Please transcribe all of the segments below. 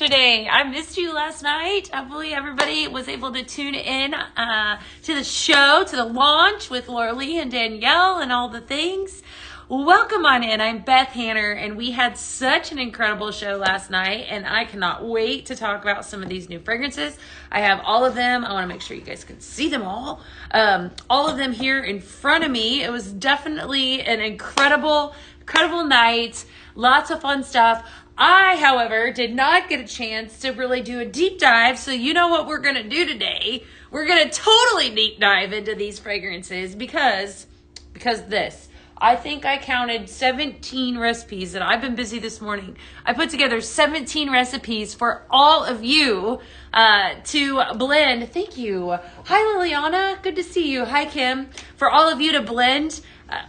yesterday. I missed you last night. Hopefully everybody was able to tune in to the show, to the launch with Laura Lee and Danielle and all the things. Welcome on in. I'm Beth Hanner, and we had such an incredible show last night, and I cannot wait to talk about some of these new fragrances. I have all of them. I want to make sure you guys can see them all of them here in front of me. It was definitely an incredible night. Lots of fun stuff. I, however, did not get a chance to really do a deep dive. So you know what we're going to do today? We're going to totally deep dive into these fragrances because this. I think I counted 17 recipes, and I've been busy this morning. I put together 17 recipes for all of you to blend. Thank you. Hi, Liliana. Good to see you. Hi, Kim. For all of you to blend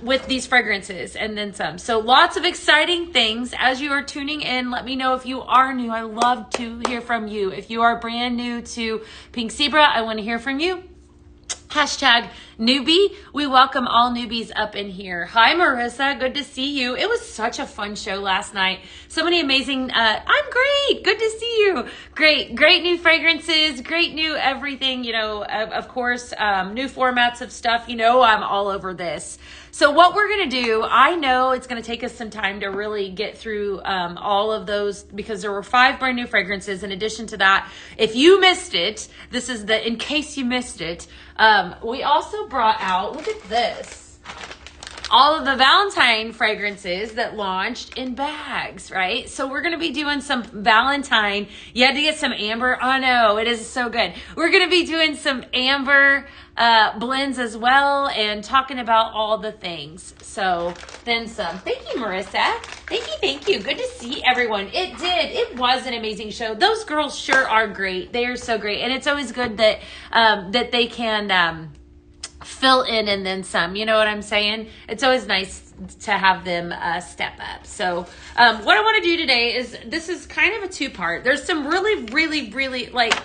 with these fragrances and then some. So lots of exciting things. As you are tuning in, let me know if you are new. I love to hear from you. If you are brand new to Pink Zebra, I want to hear from you. Hashtag newbie. We welcome all newbies up in here. Hi, Marissa. Good to see you. It was such a fun show last night. So many amazing, I'm great. Good to see you. Great new fragrances, great new everything, you know, of course, new formats of stuff. You know, I'm all over this. So what we're going to do, I know it's going to take us some time to really get through all of those because there were 5 brand new fragrances. In addition to that, if you missed it, this is in case you missed it, we also brought out, look at this, all of the Valentine fragrances that launched in bags, right? So we're going to be doing some Valentine. You had to get some amber. Oh no, it is so good. We're going to be doing some amber blends as well and talking about all the things. So then some. Thank you, Marissa. Thank you. Good to see everyone. It was an amazing show. Those girls sure are great. They are so great. And it's always good that that they can fill in and then some. You know what I'm saying? It's always nice to have them step up. So what I want to do today is, this is kind of a 2-part. There's some really like,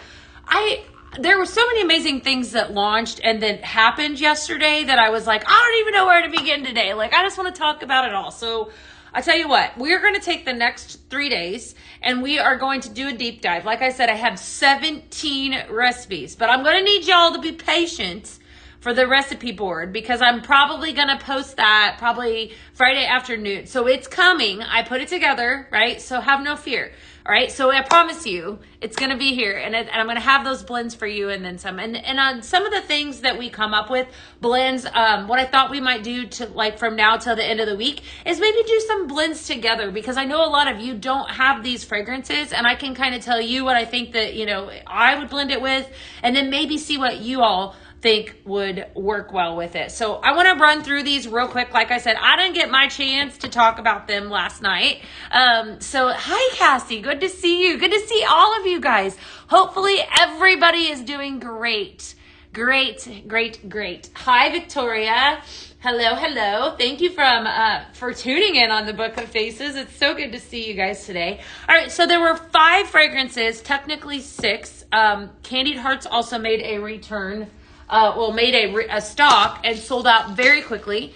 there were so many amazing things that launched and that happened yesterday that I was like, I don't even know where to begin today. Like, I just want to talk about it all. So I tell you what, we're going to take the next 3 days and we are going to do a deep dive. Like I said, I have 17 recipes, but I'm going to need y'all to be patient for the recipe board because I'm probably going to post that probably Friday afternoon. So it's coming. I put it together, right? So have no fear. All right. So I promise you it's going to be here and I'm going to have those blends for you and then some. And on some of the things that we come up with, blends, what I thought we might do to like from now till the end of the week is maybe do some blends together because I know a lot of you don't have these fragrances and I can kind of tell you what I think that, you know, I would blend it with and then maybe see what you all think would work well with it. So I want to run through these real quick. Like I said, I didn't get my chance to talk about them last night. So hi, Cassie. Good to see you. Good to see all of you guys. Hopefully everybody is doing great. Great. Hi, Victoria. Hello. Thank you for tuning in on the Book of Faces. It's so good to see you guys today. All right, so there were 5 fragrances, technically 6. Candied Hearts also made a return. Made a stock and sold out very quickly.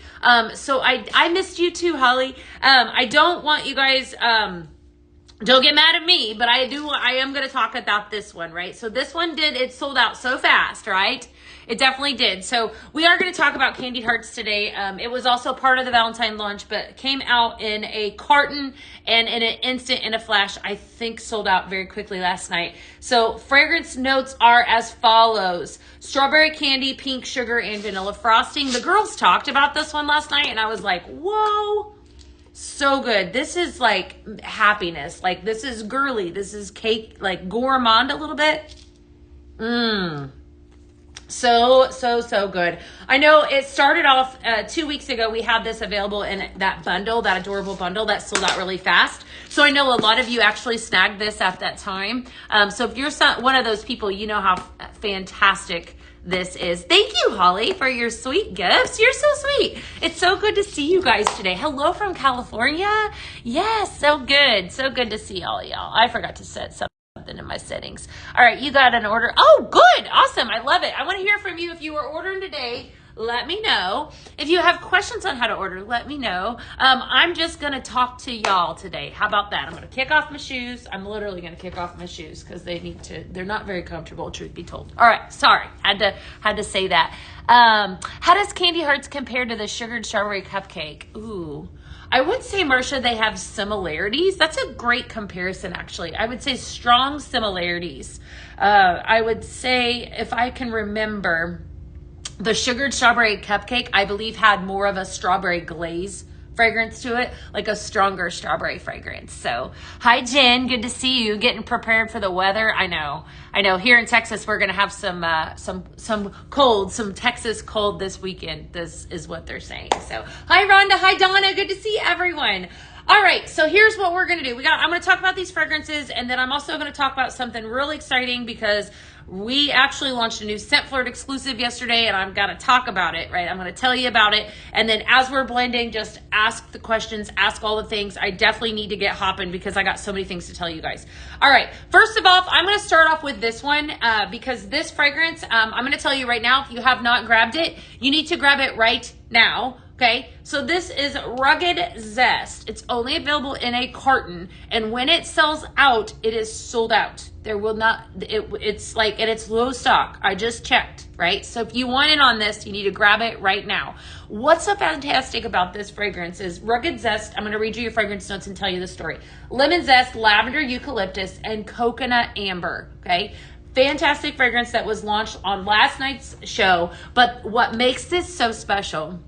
So I missed you too, Holly. I don't want you guys, don't get mad at me, but I am going to talk about this one, right? So this one it sold out so fast, right? It definitely did. So we are going to talk about Candied Hearts today. It was also part of the Valentine launch, but came out in a carton and in an instant, in a flash. I think sold out very quickly last night. So fragrance notes are as follows: strawberry candy, pink sugar, and vanilla frosting. The girls talked about this one last night, and I was like, whoa. So good. This is like happiness. Like this is girly. This is cake, like gourmand a little bit. So good. I know it started off 2 weeks ago. We had this available in that bundle, that adorable bundle that sold out really fast. So I know a lot of you actually snagged this at that time. So if you're one of those people, you know how fantastic this is. Thank you, Holly, for your sweet gifts. You're so sweet. It's so good to see you guys today. Hello from California. Yes, so good. So good to see all y'all. I forgot to set something in my settings. All right, you got an order. Oh, good. Awesome. I love it. I want to hear from you. If you are ordering today, let me know. If you have questions on how to order, let me know. I'm just going to talk to y'all today. How about that? I'm going to kick off my shoes. I'm literally going to kick off my shoes because they're not very comfortable, truth be told. All right. Sorry. Had to say that. How does Candy Hearts compare to the sugared strawberry cupcake? Ooh. I would say, Marsha, they have similarities. That's a great comparison, actually. I would say strong similarities. I would say, if I can remember, the sugared strawberry cupcake, I believe, had more of a strawberry glaze fragrance to it, like a stronger strawberry fragrance. So, hi, Jen. Good to see you. Getting prepared for the weather. I know. Here in Texas, we're going to have some cold, some Texas cold this weekend. This is what they're saying. So, hi, Rhonda. Hi, Donna. Good to see everyone. All right, so here's what we're going to do. I'm going to talk about these fragrances, and then I'm also going to talk about something really exciting because we actually launched a new Scent Flirt exclusive yesterday, and I've got to talk about it, right? I'm going to tell you about it, and then as we're blending, just ask the questions, ask all the things. I definitely need to get hopping because I got so many things to tell you guys. All right, first of all, I'm going to start off with this one because this fragrance, I'm going to tell you right now, if you have not grabbed it, you need to grab it right now. Okay, so this is Rugged Zest. It's only available in a carton, and when it sells out, it is sold out. There will not, it's like, and it's low stock. I just checked, right? So if you want in on this, you need to grab it right now. What's so fantastic about this fragrance is Rugged Zest. I'm going to read you your fragrance notes and tell you the story. Lemon zest, lavender eucalyptus, and coconut amber, okay? Fantastic fragrance that was launched on last night's show, but what makes this so special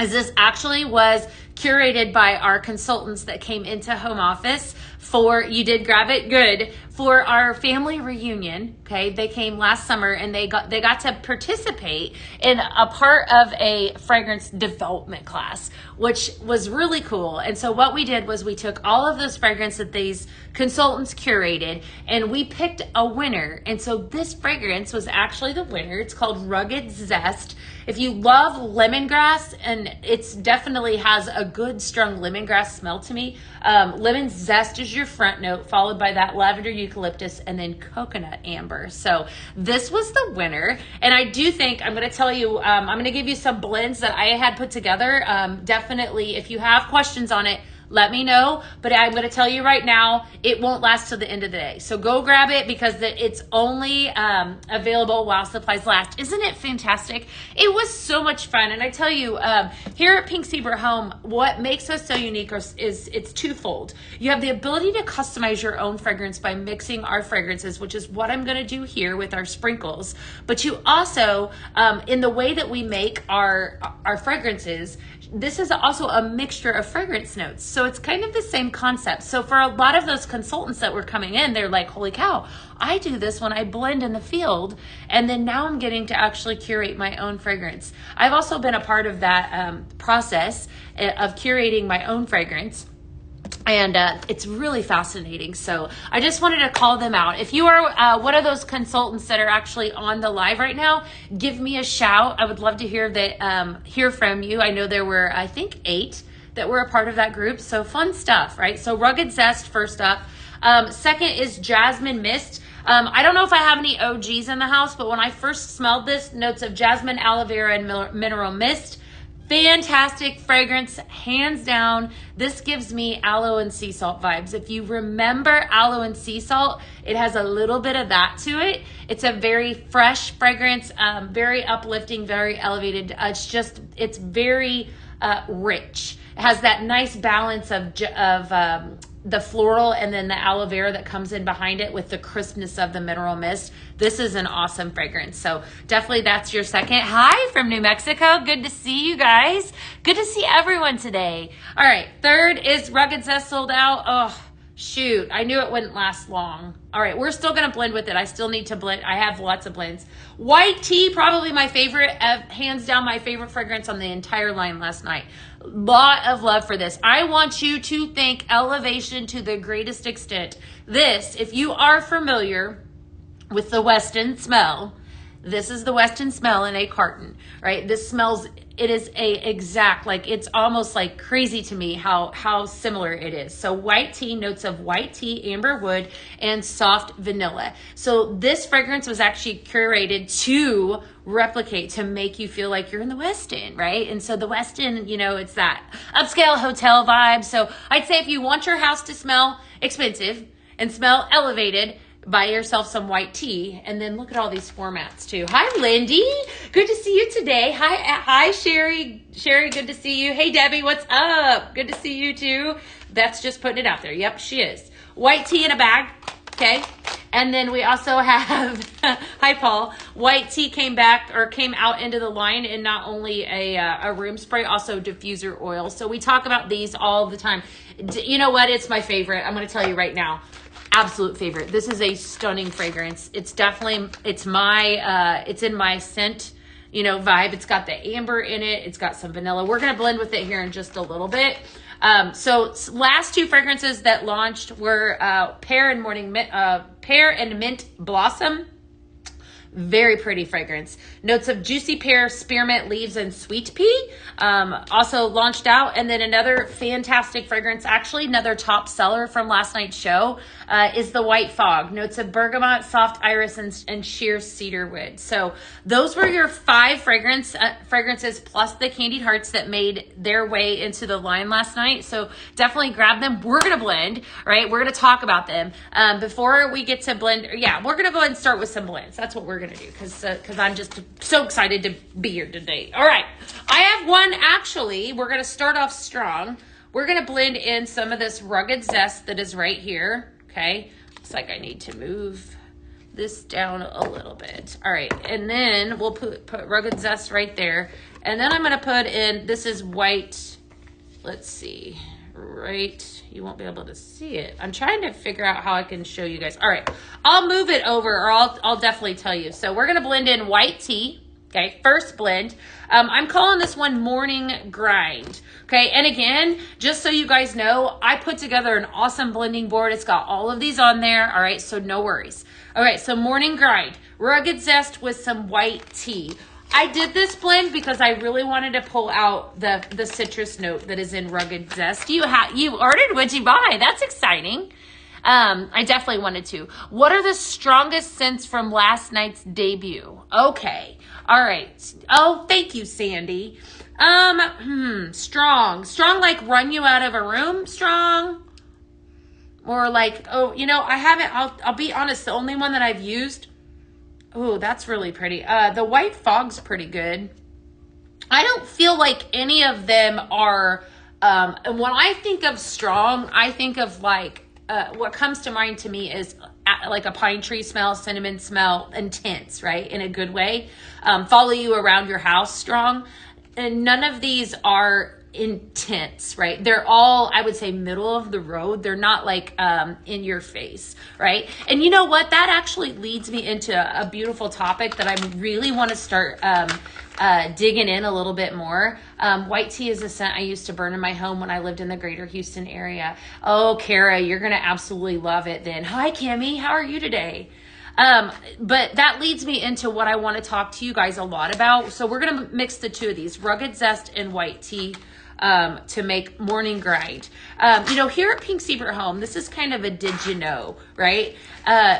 is this actually was curated by our consultants that came into home office for, you did grab it, good, for our family reunion. Okay, they came last summer and they got to participate in a part of a fragrance development class, which was really cool. And so what we did was we took all of those fragrances that these consultants curated and we picked a winner. And so this fragrance was actually the winner. It's called Rugged Zest. If you love lemongrass, and it's definitely has a good strong lemongrass smell to me, lemon zest is your front note, followed by that lavender eucalyptus and then coconut amber. So this was the winner. And I do think, I'm going to tell you, I'm going to give you some blends that I had put together. Definitely, if you have questions on it, let me know, but I'm going to tell you right now, it won't last till the end of the day. So go grab it because it's only available while supplies last. Isn't it fantastic? It was so much fun. And I tell you, here at Pink Zebra Home, what makes us so unique is it's twofold. You have the ability to customize your own fragrance by mixing our fragrances, which is what I'm going to do here with our sprinkles. But you also, in the way that we make our fragrances, this is also a mixture of fragrance notes. So it's kind of the same concept. So for a lot of those consultants that were coming in, they're like, holy cow, I do this when I blend in the field. And then now I'm getting to actually curate my own fragrance. I've also been a part of that process of curating my own fragrance. And it's really fascinating. So I just wanted to call them out. If you are one of those consultants that are actually on the live right now, give me a shout. I would love to hear from you. I know there were, I think, 8 that were a part of that group. So fun stuff, right? So Rugged Zest first up. Second is Jasmine Mist. I don't know if I have any OGs in the house, but when I first smelled this, notes of jasmine, aloe vera, and mineral mist. Fantastic fragrance, hands down. This gives me aloe and sea salt vibes. If you remember aloe and sea salt, it has a little bit of that to it. It's a very fresh fragrance, very uplifting, very elevated. It's very rich. It has that nice balance of the floral and then the aloe vera that comes in behind it with the crispness of the mineral mist. This is an awesome fragrance. So definitely that's your second. Hi from New Mexico. Good to see you guys. Good to see everyone today. All right. Third is Rugged Zest sold out. Oh, shoot. I knew it wouldn't last long. All right. We're still going to blend with it. I still need to blend. I have lots of blends. White tea, probably my favorite, hands down my favorite fragrance on the entire line last night. Lot of love for this. I want you to think elevation to the greatest extent. This, if you are familiar with the Weston smell, this is the Weston smell in a carton, right? This smells, it is a exact, like it's almost like crazy to me how similar it is. So white tea, notes of white tea, amber wood, and soft vanilla. So this fragrance was actually curated to replicate to make you feel like you're in the West End, right? And so the West End, it's that upscale hotel vibe. So I'd say if you want your house to smell expensive and smell elevated, buy yourself some white tea. And then look at all these formats too. Hi, Lindy. Good to see you today. Hi, Sherry. Sherry, good to see you. Hey, Debbie, what's up? Good to see you too. That's just putting it out there. Yep, she is. White tea in a bag. Okay. And then we also have, hi, Paul. White tea came out into the line in not only a room spray, also diffuser oil. So we talk about these all the time. You know what? It's my favorite. I'm going to tell you right now. Absolute favorite. This is a stunning fragrance. It's definitely, it's in my scent, vibe. It's got the amber in it. It's got some vanilla. We're going to blend with it here in just a little bit. So last two fragrances that launched were Pear and Mint Blossom. Very pretty fragrance. Notes of juicy pear, spearmint leaves, and sweet pea. Also launched out. And then another fantastic fragrance, actually another top seller from last night's show, is the White Fog. Notes of bergamot, soft iris, and sheer cedar wood. So those were your 5 fragrances plus the candied hearts that made their way into the line last night. So definitely grab them. We're going to blend, right? We're going to talk about them. Before we get to blend, we're going to go ahead and start with some blends. That's what we're going to do because I'm just so excited to be here today. All right. I have one, actually. We're going to start off strong. We're going to blend in some of this Rugged Zest that is right here. Okay. Looks like I need to move this down a little bit. All right. And then we'll put Rugged Zest right there. And then I'm going to put in, this is white. Let's see. Right. You won't be able to see it. I'm trying to figure out how I can show you guys. All right. I'll move it over, or I'll definitely tell you. So we're going to blend in white tea. Okay. First blend. I'm calling this one Morning Grind. Okay. And again, just so you guys know, I put together an awesome blending board. It's got all of these on there. All right. So no worries. All right. So Morning Grind, Rugged Zest with some white tea. I did this blend because I really wanted to pull out the citrus note that is in Rugged Zest. You ordered? What'd you buy? That's exciting. I definitely wanted to. What are the strongest scents from last night's debut? Okay. All right. Oh, thank you, Sandy. Strong like run you out of a room strong? Or like, I'll be honest, the only one that I've used. Oh, that's really pretty. The White Fog's pretty good. I don't feel like any of them are, when I think of strong, I think of like, what comes to mind to me is like a pine tree smell, cinnamon smell, intense, right? In a good way. Follow you around your house strong. And none of these are intense, right? They're all, I would say, middle of the road. They're not like in your face, right? And you know what? That actually leads me into a beautiful topic that I really want to start digging in a little bit more. White tea is a scent I used to burn in my home when I lived in the greater Houston area. Oh, Kara, you're going to absolutely love it then. Hi, Kimmy. How are you today? But that leads me into what I want to talk to you guys a lot about. So we're going to mix the two of these, Rugged Zest and white tea, to make Morning Grind. Here at Pink Zebra Home, this is kind of a did you know, right?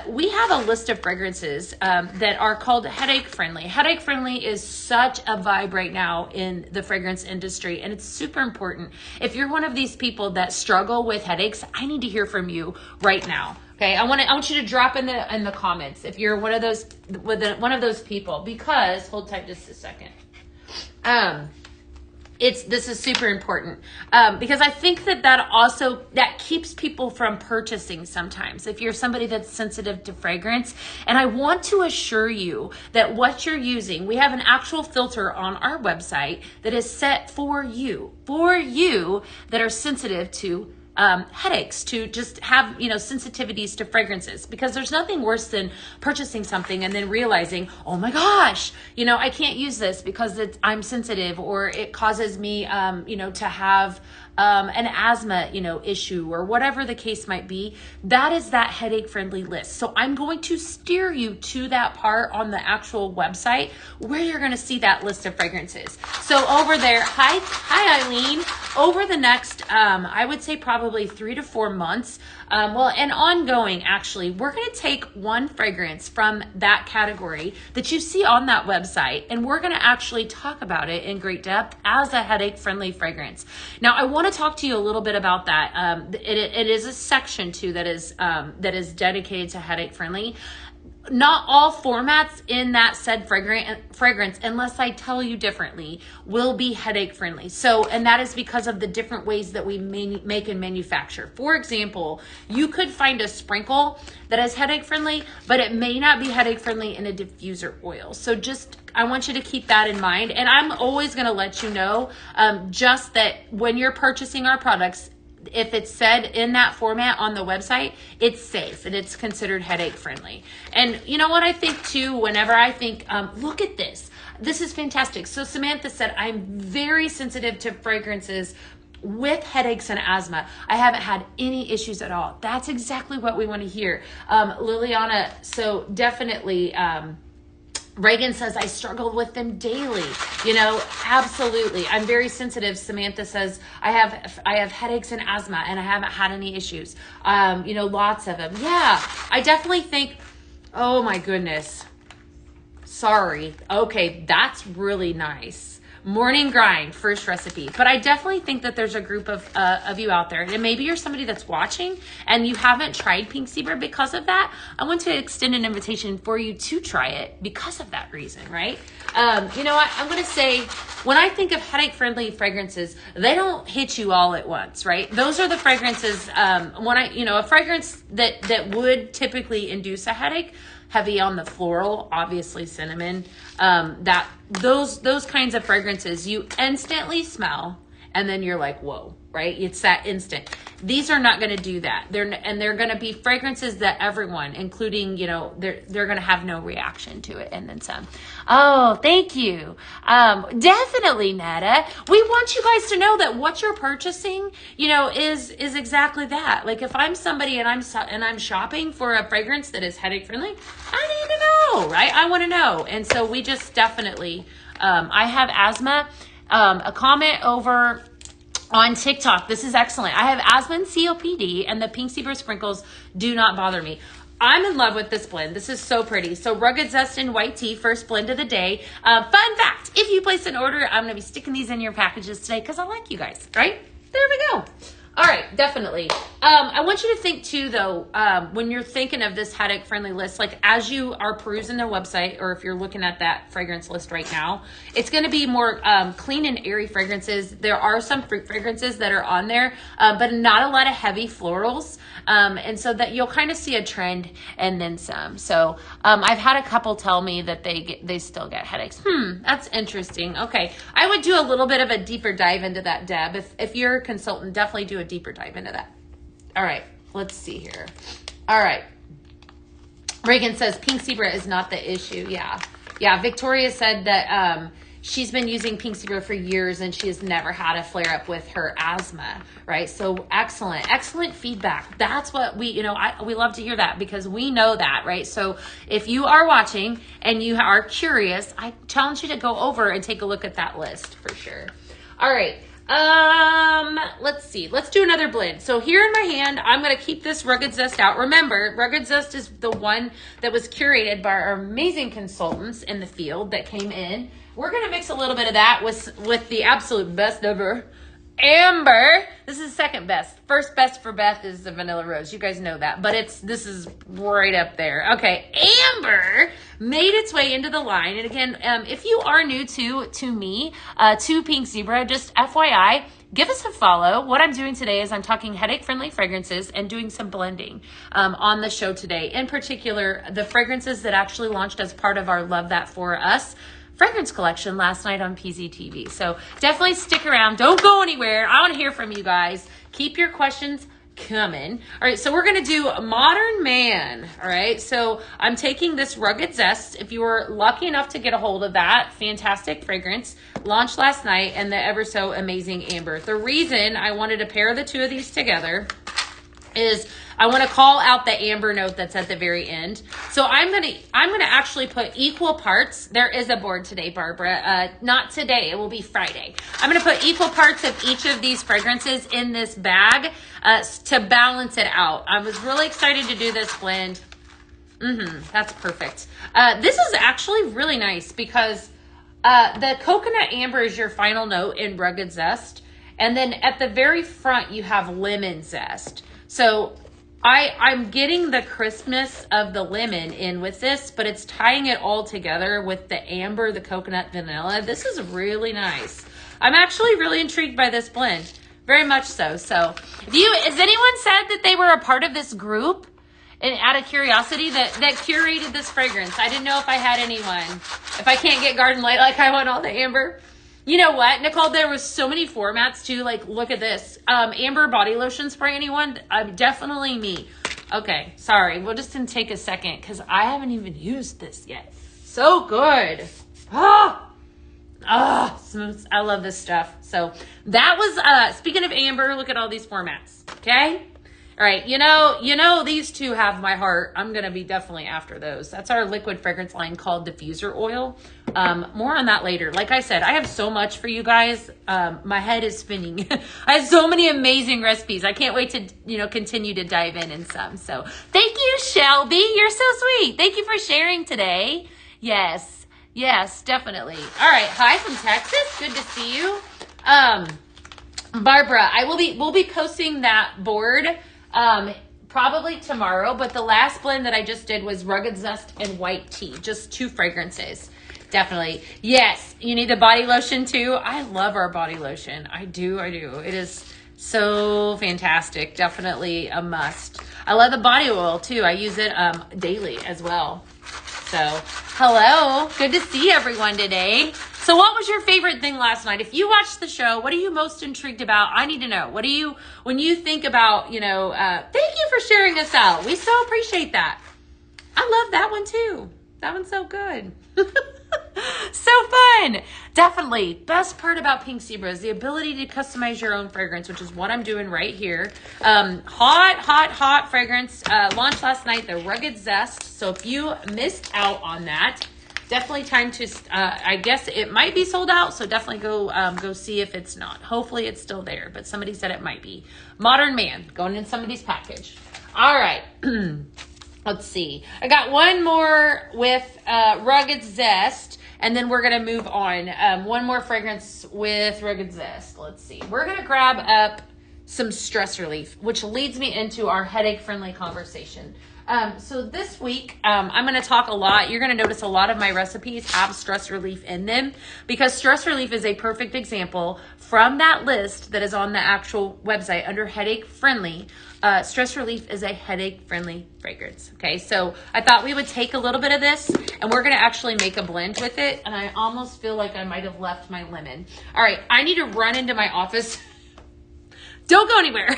We have a list of fragrances that are called headache friendly. Headache friendly is such a vibe right now in the fragrance industry, and it's super important. If you're one of these people that struggle with headaches, I need to hear from you right now. Okay, I want you to drop in the comments if you're one of those people, because hold tight just a second. This is super important because I think that keeps people from purchasing sometimes if you're somebody that's sensitive to fragrance. And I want to assure you that what you're using, we have an actual filter on our website that is set for you that are sensitive to headaches, to just have, sensitivities to fragrances, because there's nothing worse than purchasing something and then realizing, oh my gosh, I can't use this because I'm sensitive, or it causes me, to have an asthma, issue or whatever the case might be, that is that headache friendly list. So I'm going to steer you to that part on the actual website where you're going to see that list of fragrances. So over there, hi Eileen, over the next, I would say probably 3 to 4 months, and ongoing actually, we're going to take one fragrance from that category that you see on that website, and we're going to actually talk about it in great depth as a headache friendly fragrance. Now, I want to talk to you a little bit about that. It is a section too that is dedicated to headache friendly. Not all formats in that said fragrance, unless I tell you differently, will be headache friendly. So, and that is because of the different ways that we make and manufacture. For example, you could find a sprinkle that is headache friendly, but it may not be headache friendly in a diffuser oil. So I want you to keep that in mind. And I'm always going to let you know, just that when you're purchasing our products, if it's said in that format on the website, it's safe and it's considered headache friendly. And you know what I think too, whenever I think, look at this, this is fantastic. So Samantha said, I'm very sensitive to fragrances with headaches and asthma. I haven't had any issues at all. That's exactly what we want to hear. Liliana, so definitely, Reagan says, I struggle with them daily. Absolutely. I'm very sensitive. Samantha says, I have headaches and asthma and I haven't had any issues. Lots of them. Yeah, I definitely think, oh my goodness. Sorry. Okay, that's really nice. Morning grind, first recipe. But I definitely think that there's a group of you out there, and maybe you're somebody that's watching and you haven't tried Pink Zebra because of that. I want to extend an invitation for you to try it because of that reason, right? You know what? I'm going to say, when I think of headache-friendly fragrances, they don't hit you all at once, right? Those are the fragrances, a fragrance that would typically induce a headache, heavy on the floral, obviously cinnamon, those kinds of fragrances you instantly smell and then you're like, whoa, right? It's that instant. These are not going to do that. They're going to be fragrances that everyone, including, they're going to have no reaction to it and then some. Oh, thank you. Definitely, Netta. We want you guys to know that what you're purchasing, is exactly that. Like if I'm somebody and I'm shopping for a fragrance that is headache friendly, I need to know, right? I want to know. And so we just definitely, I have asthma, a comment over on TikTok. This is excellent. I have asthma and COPD, and the Pink Zebra sprinkles do not bother me. I'm in love with this blend. This is so pretty. So Rugged Zest and White Tea, first blend of the day. Fun fact, if you place an order, I'm going to be sticking these in your packages today because I like you guys, right? There we go. All right, definitely. I want you to think too, though, when you're thinking of this headache-friendly list, like as you are perusing their website, or if you're looking at that fragrance list right now, it's going to be more clean and airy fragrances. There are some fruit fragrances that are on there, but not a lot of heavy florals. And so that you'll kind of see a trend and then some. So I've had a couple tell me that they still get headaches. That's interesting. Okay, I would do a little bit of a deeper dive into that, Deb. If you're a consultant, definitely do a deeper dive into that. All right, let's see here. All right. Reagan says Pink Zebra is not the issue. Yeah. Victoria said that she's been using Pink Zebra for years and she has never had a flare up with her asthma, right? So excellent feedback. That's what we love to hear that because we know that, right? So if you are watching and you are curious, I challenge you to go over and take a look at that list for sure. All right. Let's see. Let's do another blend. So here in my hand, I'm going to keep this Rugged Zest out. Remember, Rugged Zest is the one that was curated by our amazing consultants in the field that came in. We're going to mix a little bit of that with the absolute best ever, Amber. This is second best. First best for Beth is the Vanilla Rose. You guys know that, but this is right up there. Okay, Amber made its way into the line. And again, if you are new to me, to Pink Zebra, just FYI, give us a follow. What I'm doing today is I'm talking headache-friendly fragrances and doing some blending on the show today. In particular, the fragrances that actually launched as part of our Love That For Us fragrance collection last night on PZTV. So definitely stick around. Don't go anywhere. I want to hear from you guys. Keep your questions coming. All right, so we're going to do Modern Man. All right, so I'm taking this Rugged Zest. If you were lucky enough to get a hold of that fantastic fragrance, launched last night, and the ever so amazing Amber. The reason I wanted to pair the two of these together is I want to call out the amber note that's at the very end. So I'm gonna actually put equal parts. There is a board today, Barbara. Not today. It will be Friday. I'm gonna put equal parts of each of these fragrances in this bag to balance it out. I was really excited to do this blend. That's perfect. This is actually really nice because the coconut amber is your final note in Rugged Zest, and then at the very front you have lemon zest. So I'm getting the crispness of the lemon in with this, but it's tying it all together with the amber, the coconut, vanilla. This is really nice. I'm actually really intrigued by this blend. Very much so. So has anyone said that they were a part of this group and out of curiosity that curated this fragrance? I didn't know if I had anyone. If I can't get Garden Light like I want all the amber. You know what, Nicole, there was so many formats too. Like, look at this. Amber body lotion spray, anyone? Definitely me. Okay, sorry. We'll just take a second because I haven't even used this yet. So good. Smooth. I love this stuff. So that was, speaking of amber, look at all these formats. Okay. All right. You know, these two have my heart. I'm going to be definitely after those. That's our liquid fragrance line called diffuser oil. More on that later. Like I said, I have so much for you guys. My head is spinning. I have so many amazing recipes. I can't wait to, continue to dive in some. So thank you, Shelby. You're so sweet. Thank you for sharing today. Yes, definitely. All right. Hi from Texas. Good to see you. Barbara, we'll be posting that board probably tomorrow, but the last blend that I just did was Rugged Zest and White Tea, just 2 fragrances. Definitely. Yes, you need the body lotion too. I love our body lotion. I do. It is so fantastic. Definitely a must. I love the body oil too. I use it daily as well. So, hello. Good to see everyone today. So what was your favorite thing last night? If you watched the show, what are you most intrigued about? I need to know. When you think about, thank you for sharing us out. We so appreciate that. I love that one too. That one's so good. So fun. Definitely. Best part about Pink Zebra is the ability to customize your own fragrance, which is what I'm doing right here. Hot fragrance. Launched last night, the Rugged Zest. So if you missed out on that, definitely time to, I guess it might be sold out. So definitely go see if it's not. Hopefully it's still there, but somebody said it might be. Modern Man going in somebody's package. All right. Let's see. I got one more with Rugged Zest, and then we're going to move on. One more fragrance with Rugged Zest. Let's see. We're going to grab up some stress relief, which leads me into our headache-friendly conversation. So this week, I'm going to talk a lot. You're going to notice a lot of my recipes have stress relief in them because stress relief is a perfect example from that list that is on the actual website under headache friendly. Stress relief is a headache friendly fragrance. Okay. So I thought we would take a little bit of this and we're going to actually make a blend with it. And I almost feel like I might have left my lemon. All right. I need to run into my office. Don't go anywhere.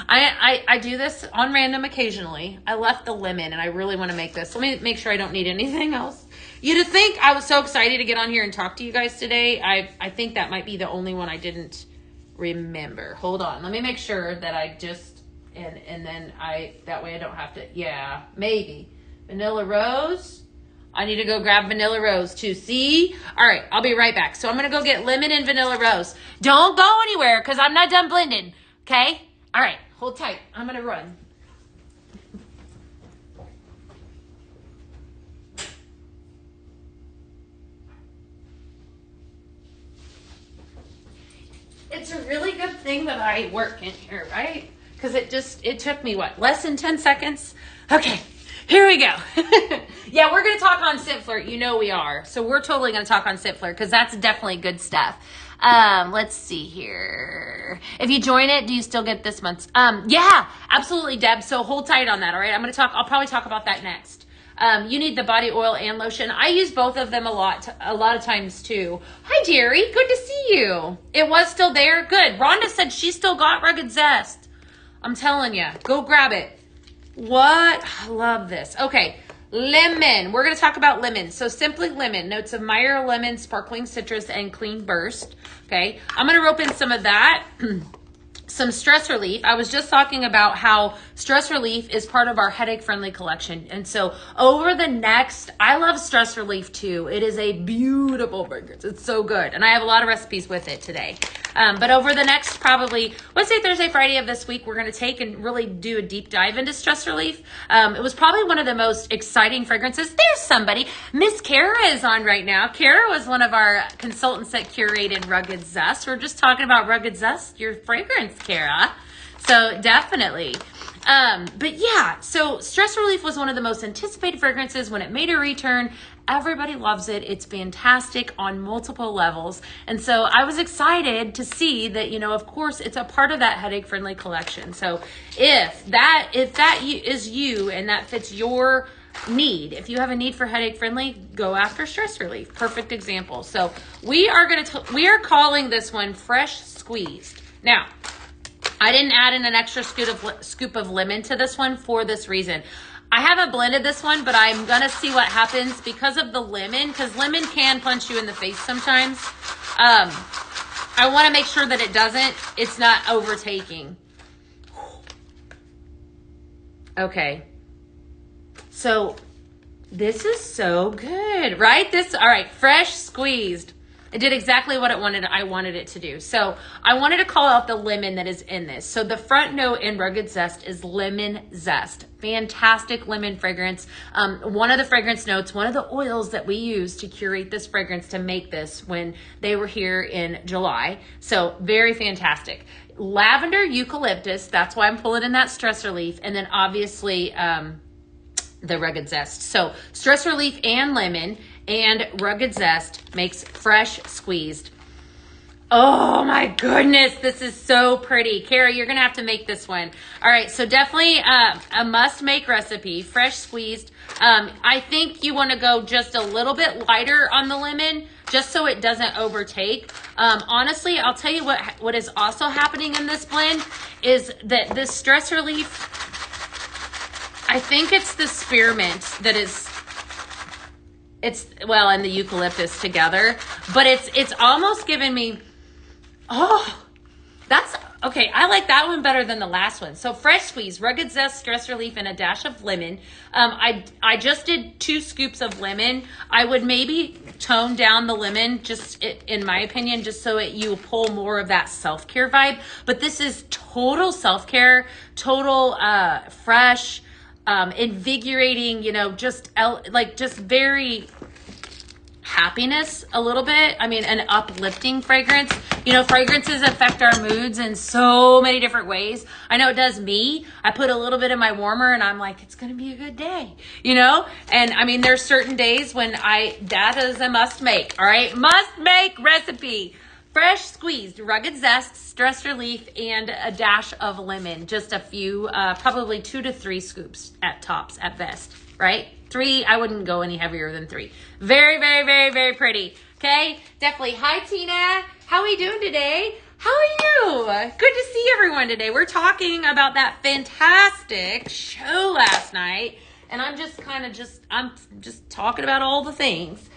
I do this on random occasionally. I left the lemon and I really want to make this. Let me make sure I don't need anything else. You'd think I was so excited to get on here and talk to you guys today. I think that might be the only one I didn't remember. Hold on. Let me make sure that I just, and then that way I don't have to, yeah, maybe. Vanilla Rose. I need to go grab Vanilla Rose too. See? All right. I'll be right back. So I'm going to go get lemon and Vanilla Rose. Don't go anywhere because I'm not done blending. Okay? All right. Hold tight. I'm going to run. It's a really good thing that I work in here, right? Because it took me, less than 10 seconds? Okay. Here we go. Yeah, we're going to talk on Scent Flirt. You know we are. So we're totally going to talk on Scent Flirt because that's definitely good stuff. Let's see here. If you join it, do you still get this month's? Yeah, absolutely, Deb. So hold tight on that. All right. I'll probably talk about that next. You need the body oil and lotion. I use both of them a lot of times too. Hi, Jerry. Good to see you. It was still there. Good. Rhonda said she still got Rugged Zest. I'm telling you, go grab it. What? I love this. Okay. Lemon. We're going to talk about lemon. So Simply Lemon, notes of Meyer lemon, sparkling citrus, and clean burst. Okay. I'm going to rope in some of that. Some stress relief. I was just talking about how stress relief is part of our headache friendly collection. And so over the next, I love stress relief too. It is a beautiful fragrance. It's so good. And I have a lot of recipes with it today. But over the next probably Wednesday, Thursday, Friday of this week, we're going to take and really do a deep dive into stress relief. It was probably one of the most exciting fragrances. There's somebody. Miss Kara is on right now. Kara was one of our consultants that curated Rugged Zest. We're just talking about Rugged Zest, your fragrance, Kara. So definitely. But yeah, so stress relief was one of the most anticipated fragrances when it made a return. Everybody loves it. It's fantastic on multiple levels. And so I was excited to see that, of course, it's a part of that headache friendly collection. So if that is you and that fits your need, if you have a need for headache friendly, go after stress relief. Perfect example. So we are calling this one Fresh Squeezed. Now, I didn't add in an extra scoop of lemon to this one for this reason. I haven't blended this one, but I'm going to see what happens because of the lemon, because lemon can punch you in the face sometimes. I want to make sure that it's not overtaking. Okay. So this is so good, right? All right, Fresh Squeezed. It did exactly what I wanted it to do. So I wanted to call out the lemon that is in this. So the front note in Rugged Zest is lemon zest. Fantastic lemon fragrance. One of the fragrance notes, one of the oils that we used to curate this fragrance to make this when they were here in July. So very fantastic. Lavender, eucalyptus, that's why I'm pulling in that stress relief. And then obviously the Rugged Zest. So stress relief and lemon and Rugged Zest makes Fresh Squeezed. Oh my goodness, this is so pretty. Kara, you're gonna have to make this one. All right, so definitely a must-make recipe, Fresh Squeezed. I think you wanna go just a little bit lighter on the lemon, just so it doesn't overtake. Honestly, I'll tell you what is also happening in this blend is that this stress relief, I think it's the spearmint that is, and the eucalyptus together, but it's almost giving me, that's, okay, I like that one better than the last one. So Fresh Squeeze, Rugged Zest, Stress Relief, and a dash of lemon. I just did 2 scoops of lemon. I would maybe tone down the lemon, just in my opinion, just so you pull more of that self-care vibe. But this is total self-care, total fresh, invigorating, just very happiness a little bit. I mean, an uplifting fragrance. Fragrances affect our moods in so many different ways. I know it does me. I put a little bit in my warmer and I'm like, it's going to be a good day, And I mean, there's certain days when that is a must make. All right. Must make recipe. Fresh Squeezed, Rugged Zest, Stress Relief, and a dash of lemon. Just a few, probably 2 to 3 scoops at tops, at best, right? 3, I wouldn't go any heavier than 3. Very, very, very, very pretty. Okay, definitely. Hi, Tina. How are you doing today? How are you? Good to see everyone today. We're talking about that fantastic show last night, and I'm just talking about all the things.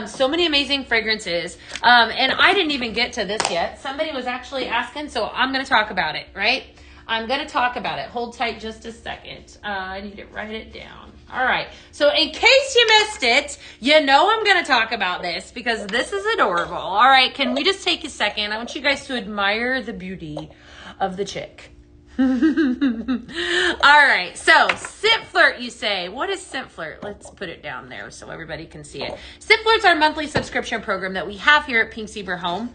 So many amazing fragrances. And I didn't even get to this yet. Somebody was actually asking, so I'm going to talk about it, right? I'm going to talk about it. Hold tight just a second. I need to write it down. All right. So in case you missed it, I'm going to talk about this because this is adorable. All right. Can we just take a second? I want you guys to admire the beauty of the chick. All right. So Scent Flirt, you say. What is Scent Flirt? Let's put it down there so everybody can see it. Scent Flirt's our monthly subscription program that we have here at Pink Zebra Home.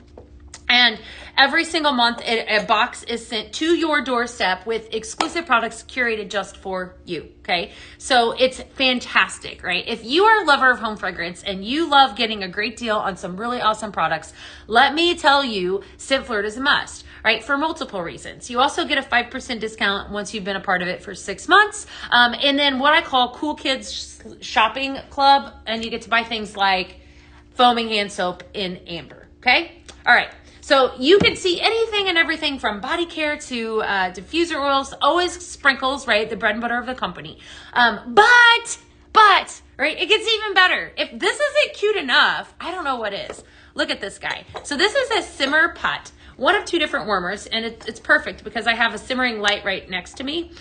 And every single month, a box is sent to your doorstep with exclusive products curated just for you, okay? So it's fantastic, right? If you are a lover of home fragrance and you love getting a great deal on some really awesome products, let me tell you, Scent Flirt is a must, right? For multiple reasons. You also get a 5% discount once you've been a part of it for 6 months. And then what I call Cool Kids Shopping Club, and you get to buy things like foaming hand soap in amber, okay? All right. So you can see anything and everything from body care to diffuser oils, always sprinkles, right? The bread and butter of the company. But, right, it gets even better. If this isn't cute enough, I don't know what is. Look at this guy. So this is a simmer pot. One of two different warmers, and it's perfect because I have a simmering light right next to me.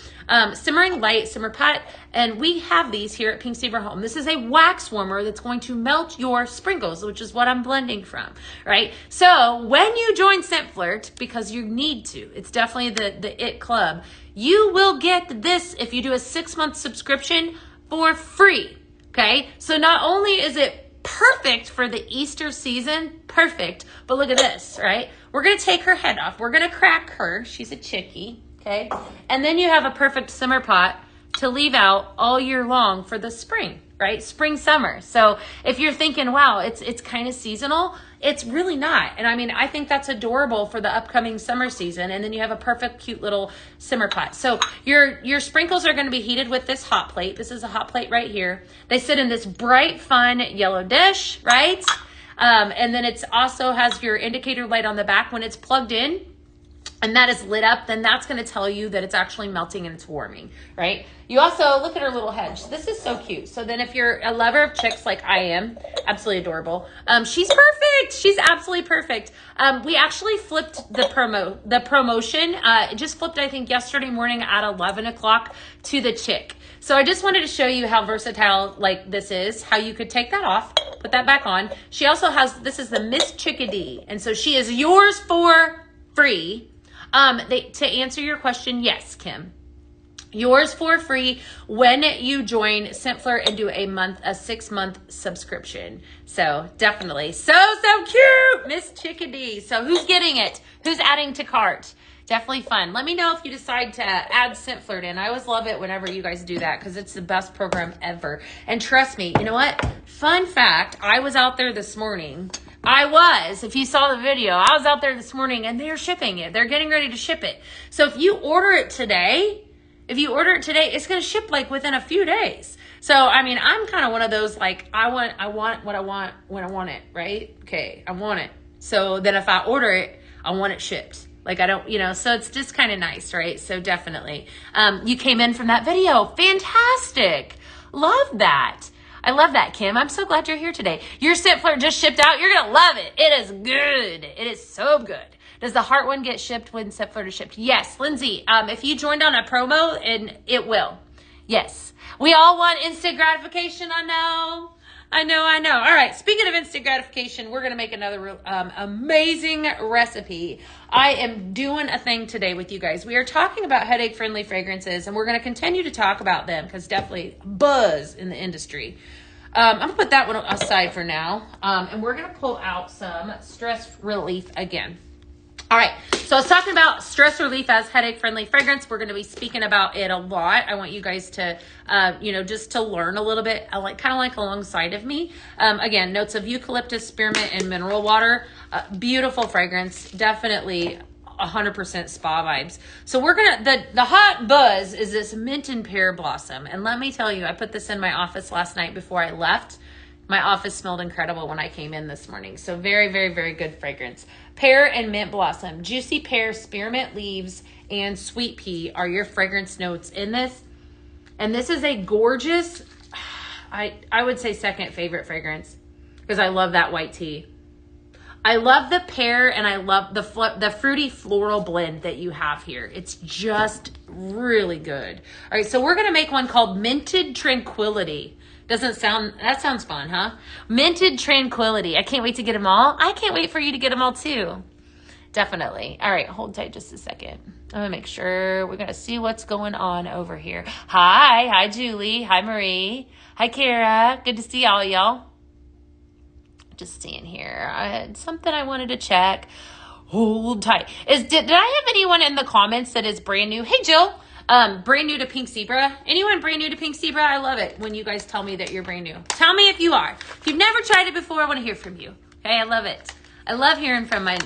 Simmering light, simmer pot, and we have these here at Pink Zebra Home. This is a wax warmer that's going to melt your sprinkles, which is what I'm blending from, right? So when you join Scent Flirt, because you need to, it's definitely the IT Club, you will get this if you do a 6-month subscription for free, okay? So not only is it perfect for the Easter season, perfect, but look at this, right? We're going to take her head off. We're going to crack her. She's a chickie, okay? And then you have a perfect simmer pot to leave out all year long for the spring, right? Spring, summer. So if you're thinking, wow, it's kind of seasonal, it's really not. And I mean, I think that's adorable for the upcoming summer season. And then you have a perfect, cute little simmer pot. So your sprinkles are going to be heated with this hot plate. This is a hot plate right here. They sit in this bright, fun yellow dish, right? And then it's also has your indicator light on the back when it's plugged in and that is lit up, then that's going to tell you that it's actually melting and it's warming, right? You also, look at her little head. This is so cute. So then if you're a lover of chicks like I am, absolutely adorable. She's perfect. She's absolutely perfect. We actually flipped the promotion. It just flipped, I think, yesterday morning at 11 o'clock to the chick. So I just wanted to show you how versatile like this is, how you could take that off, put that back on. She also has, this is the Miss Chickadee. And so she is yours for free. To answer your question, yes, Kim. Yours for free when you join Scent Flirt and do a 6-month subscription. So definitely. So cute. Miss Chickadee. So who's getting it? Who's adding to cart? Definitely fun. Let me know if you decide to add Scent Flirt in. I always love it whenever you guys do that because it's the best program ever. And trust me, you know what? Fun fact, I was out there this morning. If you saw the video, I was out there this morning and they're shipping it. They're getting ready to ship it. So if you order it today, it's going to ship like within a few days. So, I mean, I'm kind of one of those, like, I want what I want when I want it, right? Okay, I want it. So then if I order it, I want it shipped. Like I don't, so it's just kind of nice, right? So definitely. You came in from that video. Fantastic. Love that. I love that, Kim. I'm so glad you're here today. Your Scent Flirt just shipped out. You're going to love it. It is good. It is so good. Does the heart one get shipped when Scent Flirt is shipped? Yes, Lindsay. If you joined on a promo, and it will. Yes. We all want instant gratification. I know. All right. Speaking of instant gratification, we're going to make another amazing recipe. I am doing a thing today with you guys. We are talking about headache-friendly fragrances, and we're going to continue to talk about them because definitely buzz in the industry. I'm going to put that one aside for now, and we're going to pull out some stress relief again. All right, so I was talking about stress relief as headache-friendly fragrance. We're going to be speaking about it a lot. I want you guys to, just to learn a little bit, kind of like alongside of me. Again, notes of eucalyptus, spearmint, and mineral water. Beautiful fragrance, definitely 100% spa vibes. So we're going to, the hot buzz is this mint and pear blossom. And let me tell you, I put this in my office last night before I left. My office smelled incredible when I came in this morning. So very, very, very good fragrance. Pear and mint blossom. Juicy pear, spearmint leaves, and sweet pea are your fragrance notes in this. And this is a gorgeous, I would say second favorite fragrance because I love that white tea. I love the pear and I love the fruity floral blend that you have here. It's just really good. All right, so we're going to make one called Minted Tranquility. That sounds fun, huh? Minted Tranquility. I can't wait to get them all. I can't wait for you to get them all too. Definitely. All right, hold tight just a second. I'm gonna make sure we're gonna see what's going on over here. Hi Julie. Hi Marie. Hi Kara. Good to see all y'all. Just seeing here. I had something I wanted to check. Hold tight. Did I have anyone in the comments that is brand new? Hey Jill. Brand new to Pink Zebra. Anyone brand new to Pink Zebra? I love it when you guys tell me that you're brand new. Tell me if you are. If you've never tried it before, I want to hear from you. Okay, I love it. I love hearing from my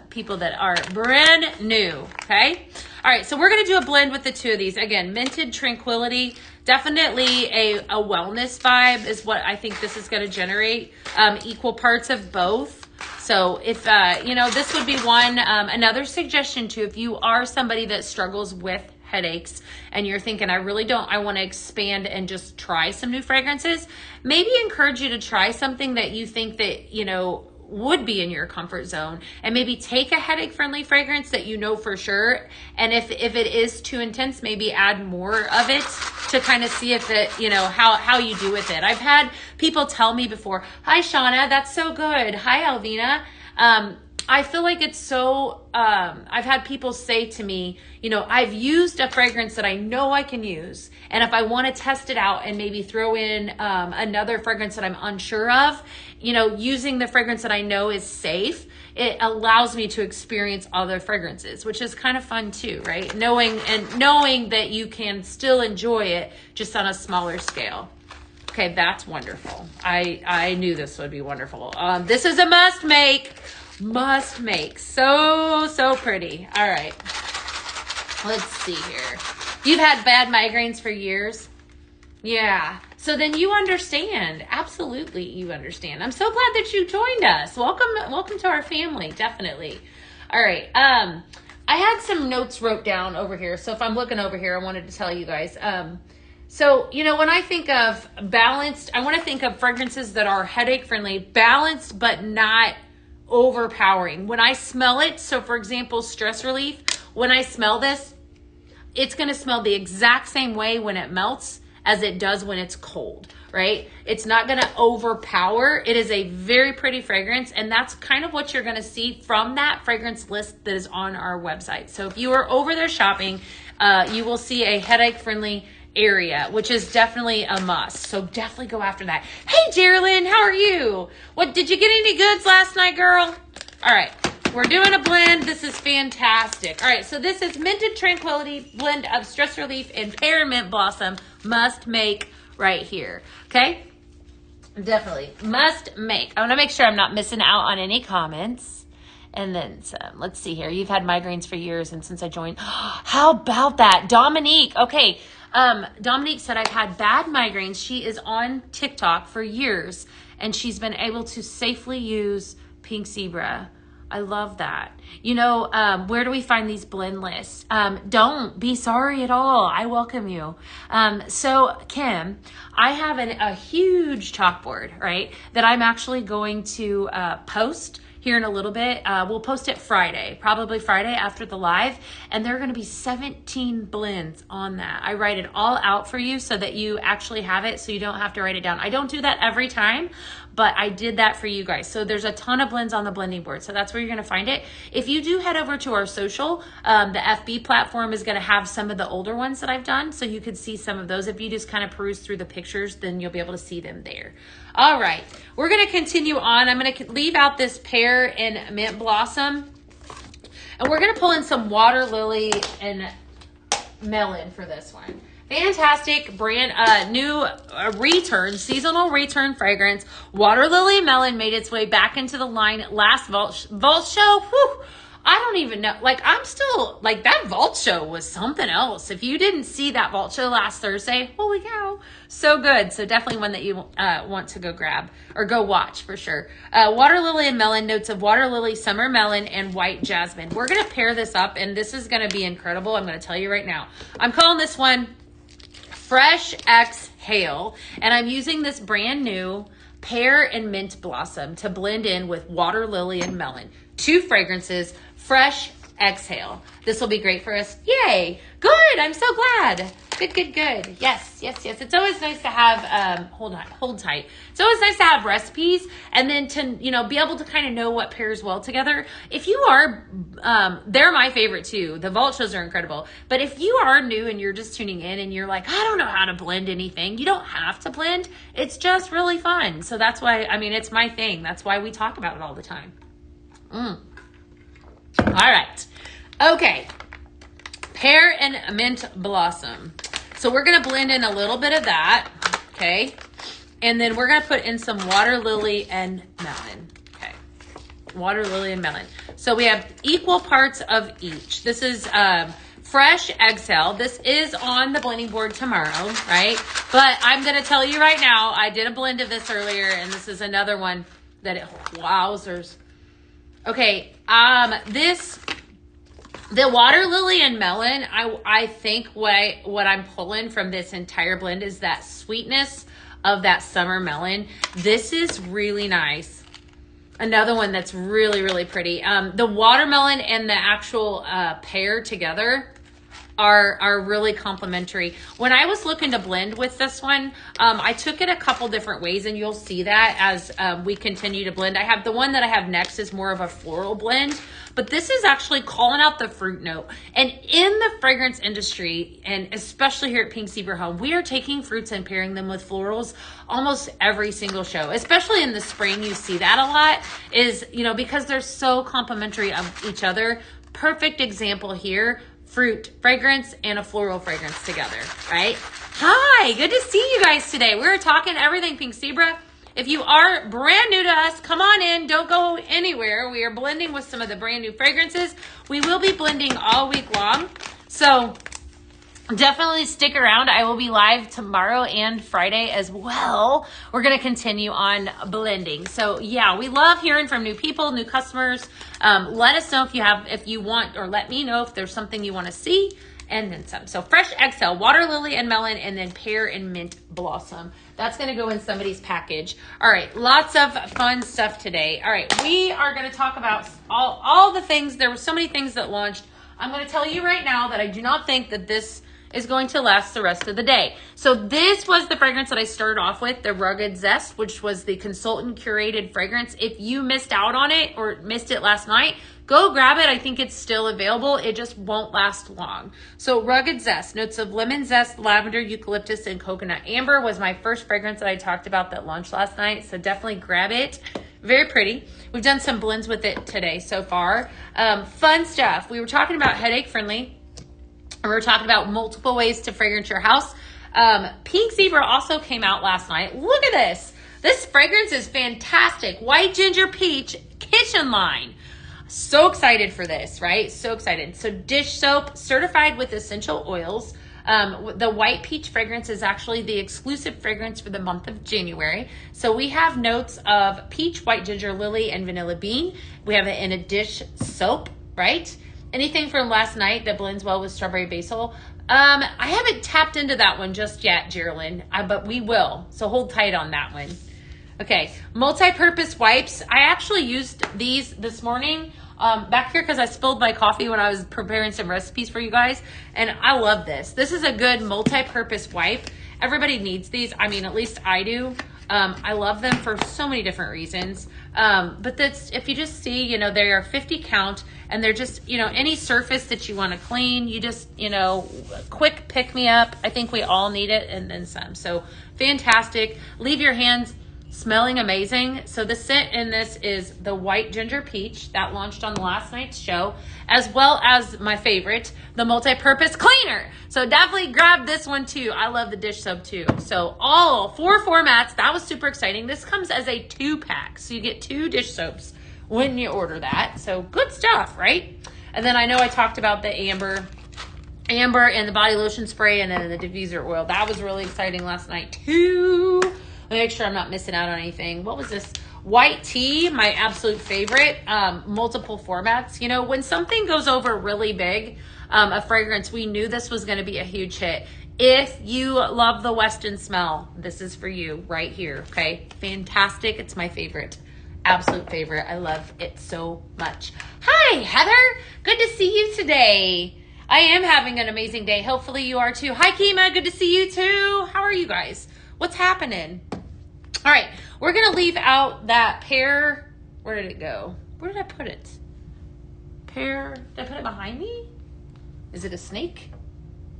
people that are brand new. Okay. All right, so we're gonna do a blend with the two of these. Again, Minted Tranquility. Definitely a wellness vibe is what I think this is gonna generate. Equal parts of both. So if, this would be one, another suggestion too, if you are somebody that struggles with headaches and you're thinking, I want to expand and just try some new fragrances, maybe encourage you to try something that you think that, would be in your comfort zone, and maybe take a headache friendly fragrance that for sure. And if it is too intense, maybe add more of it to kind of see if it, how you do with it. I've had people tell me before, hi Shauna, that's so good. Hi Alvina. I feel like it's so, I've had people say to me, I've used a fragrance that I know I can use. And if I want to test it out and maybe throw in another fragrance that I'm unsure of, using the fragrance that I know is safe, it allows me to experience other fragrances, which is kind of fun too, right? Knowing that you can still enjoy it just on a smaller scale. Okay, that's wonderful. I knew this would be wonderful. This is a must make. So pretty. All right, let's see here. You've had bad migraines for years? Yeah. So then you understand. Absolutely, you understand. I'm so glad that you joined us. Welcome to our family. Definitely. All right. I had some notes wrote down over here. So if I'm looking over here, I wanted to tell you guys. So, when I think of balanced, I want to think of fragrances that are headache friendly, balanced, but not overpowering. When I smell it, so for example, stress relief, when I smell this, it's going to smell the exact same way when it melts as it does when it's cold, right? It's not going to overpower. It is a very pretty fragrance, and that's kind of what you're going to see from that fragrance list that is on our website. So if you are over there shopping, you will see a headache-friendly area, which is definitely a must. So definitely go after that. Hey, Geraldine, how are you? What, did you get any goods last night, girl? All right. We're doing a blend. This is fantastic. All right, so this is Minted Tranquility blend of stress relief and pear mint blossom. Must make right here. Okay? Definitely must make. I want to make sure I'm not missing out on any comments. And then some. Let's see here. You've had migraines for years, and since I joined, how about that? Dominique. Okay. Dominique said, I've had bad migraines. She is on TikTok for years, and she's been able to safely use Pink Zebra. I love that. Where do we find these blend lists? Don't be sorry at all. I welcome you. So Kim, I have a huge chalkboard, right, that I'm actually going to post here in a little bit. We'll post it Friday, probably Friday after the live, and there are going to be 17 blends on that. I write it all out for you so that you actually have it, so you don't have to write it down. I don't do that every time, but I did that for you guys. So there's a ton of blends on the blending board. So that's where you're going to find it. If you do head over to our social, the FB platform is going to have some of the older ones that I've done. So you could see some of those. If you just kind of peruse through the pictures, then you'll be able to see them there. All right, we're going to continue on. I'm going to leave out this pear and mint blossom, and we're going to pull in some water lily and melon for this one. Fantastic brand, new return, seasonal return fragrance. Water Lily Melon made its way back into the line last vault show. Whew, I don't even know. I'm still, that vault show was something else. If you didn't see that vault show last Thursday, holy cow, so good. So definitely one that you want to go grab or go watch for sure. Water Lily and Melon, notes of Water Lily, Summer Melon, and White Jasmine. We're going to pair this up, and this is going to be incredible. I'm going to tell you right now. I'm calling this one Fresh Exhale, and I'm using this brand new pear and mint blossom to blend in with Water Lily and Melon. Two fragrances, Fresh Exhale. This will be great for us. Yay. Good. I'm so glad. Good. Yes. It's always nice to have, hold tight. It's always nice to have recipes, and then to, be able to kind of know what pairs well together. If you are, they're my favorite too. The vault shows are incredible. But if you are new and you're just tuning in and you're like, I don't know how to blend anything, you don't have to blend. It's just really fun. So that's why, it's my thing. That's why we talk about it all the time. All right. Okay. Pear and mint blossom. So we're going to blend in a little bit of that. Okay. And then we're going to put in some water lily and melon. Okay. Water lily and melon. So we have equal parts of each. This is Fresh Exhale. This is on the blending board tomorrow, right? But I'm going to tell you right now, I did a blend of this earlier, and this is another one that wowzers. Okay, the water lily and melon, I think what I'm pulling from this entire blend is that sweetness of that summer melon. This is really nice. Another one that's really, really pretty. The watermelon and the actual pear together are really complementary. When I was looking to blend with this one, I took it a couple different ways, and you'll see that as we continue to blend. The one that I have next is more of a floral blend, but this is actually calling out the fruit note. And in the fragrance industry, and especially here at Pink Zebra Home, we are taking fruits and pairing them with florals almost every single show, especially in the spring. You see that a lot is, because they're so complementary of each other. Perfect example here. Fruit fragrance and a floral fragrance together, right? Hi, good to see you guys today. We're talking everything Pink Zebra. If you are brand new to us, come on in. Don't go anywhere. We are blending with some of the brand new fragrances. We will be blending all week long. So definitely stick around. I will be live tomorrow and Friday as well. We're going to continue on blending. So yeah, we love hearing from new people, new customers. Let us know if you want, or let me know if there's something you want to see, and then some. So fresh exhale, water lily and melon, and then pear and mint blossom. That's going to go in somebody's package. All right, lots of fun stuff today. All right, we are going to talk about all the things. There were so many things that launched. I'm going to tell you right now that I do not think that this is going to last the rest of the day. So this was the fragrance that I started off with, the Rugged Zest, which was the consultant curated fragrance. If you missed out on it or missed it last night, go grab it. I think it's still available. It just won't last long. So Rugged Zest, notes of lemon zest, lavender, eucalyptus, and coconut amber was my first fragrance that I talked about that launched last night. So definitely grab it. Very pretty. We've done some blends with it today so far. Fun stuff. We were talking about headache friendly. And we were talking about multiple ways to fragrance your house. Pink Zebra also came out last night. Look at this. This fragrance is fantastic. White Ginger Peach Kitchen Line. So excited for this, right? So excited. So dish soap certified with essential oils. The White Peach fragrance is actually the exclusive fragrance for the month of January. So we have notes of peach, white ginger, lily, and vanilla bean. We have it in a dish soap, right? Anything from last night that blends well with strawberry basil. I haven't tapped into that one just yet, Geraldine, but we will. So hold tight on that one. Okay, multi-purpose wipes. I actually used these this morning back here because I spilled my coffee when I was preparing some recipes for you guys. And I love this. This is a good multi-purpose wipe. Everybody needs these. I mean, at least I do. I love them for so many different reasons. But that's, if you just see, they are 50 count and they're just, any surface that you want to clean, you just, quick pick me up. I think we all need it and then some. So fantastic. Leave your hands smelling amazing. So the scent in this is the White Ginger Peach that launched on last night's show, as well as my favorite, the multi-purpose cleaner. So definitely grab this one too. I love the dish soap too. So all 4 formats. That was super exciting. This comes as a 2-pack. So you get 2 dish soaps when you order that. So good stuff, right? And then I know I talked about the amber and the body lotion spray and then the diffuser oil. That was really exciting last night too. Make sure I'm not missing out on anything. What was this? White tea, my absolute favorite. Multiple formats. When something goes over really big, a fragrance, we knew this was going to be a huge hit. If you love the Weston smell, this is for you right here. Okay, fantastic. It's my favorite. Absolute favorite. I love it so much. Hi, Heather. Good to see you today. I am having an amazing day. Hopefully you are too. Hi, Kima. Good to see you too. How are you guys? What's happening? All right, we're going to leave out that pear. Where did it go? Where did I put it? Pear. Did I put it behind me? Is it a snake?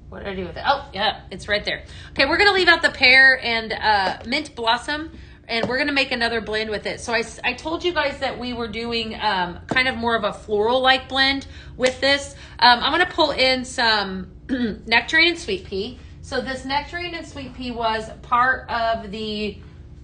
What did I do with it? Oh, yeah, it's right there. Okay, we're going to leave out the pear and mint blossom, and we're going to make another blend with it. So I told you guys that we were doing kind of more of a floral-like blend with this. I'm going to pull in some nectarine and sweet pea. So this nectarine and sweet pea was part of the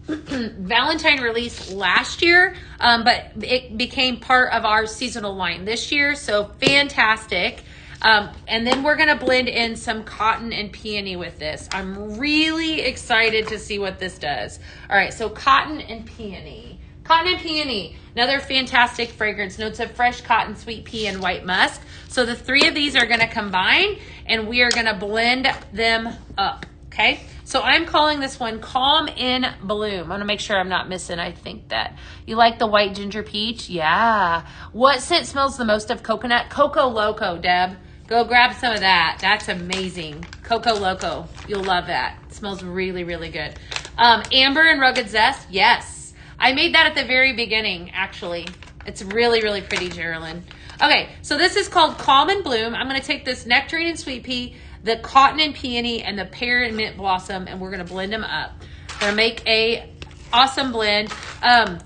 Valentine release last year, but it became part of our seasonal line this year. So fantastic. And then we're going to blend in some cotton and peony with this. I'm really excited to see what this does. All right, so cotton and peony. Cotton and peony, another fantastic fragrance. Notes of fresh cotton, sweet pea, and white musk. So the three of these are going to combine, and we are going to blend them up, okay? So I'm calling this one Calm in Bloom. I'm going to make sure I'm not missing. I think that you like the white ginger peach. Yeah. What scent smells the most of coconut? Coco Loco, Deb. Go grab some of that. That's amazing. Coco Loco. You'll love that. It smells really, really good. Amber and Rugged Zest. Yes. I made that at the very beginning, actually. It's really, really pretty, Geraldine. Okay, so this is called Calm and Bloom. I'm going to take this nectarine and sweet pea, the cotton and peony, and the pear and mint blossom, and we're going to blend them up. We're going to make a awesome blend. I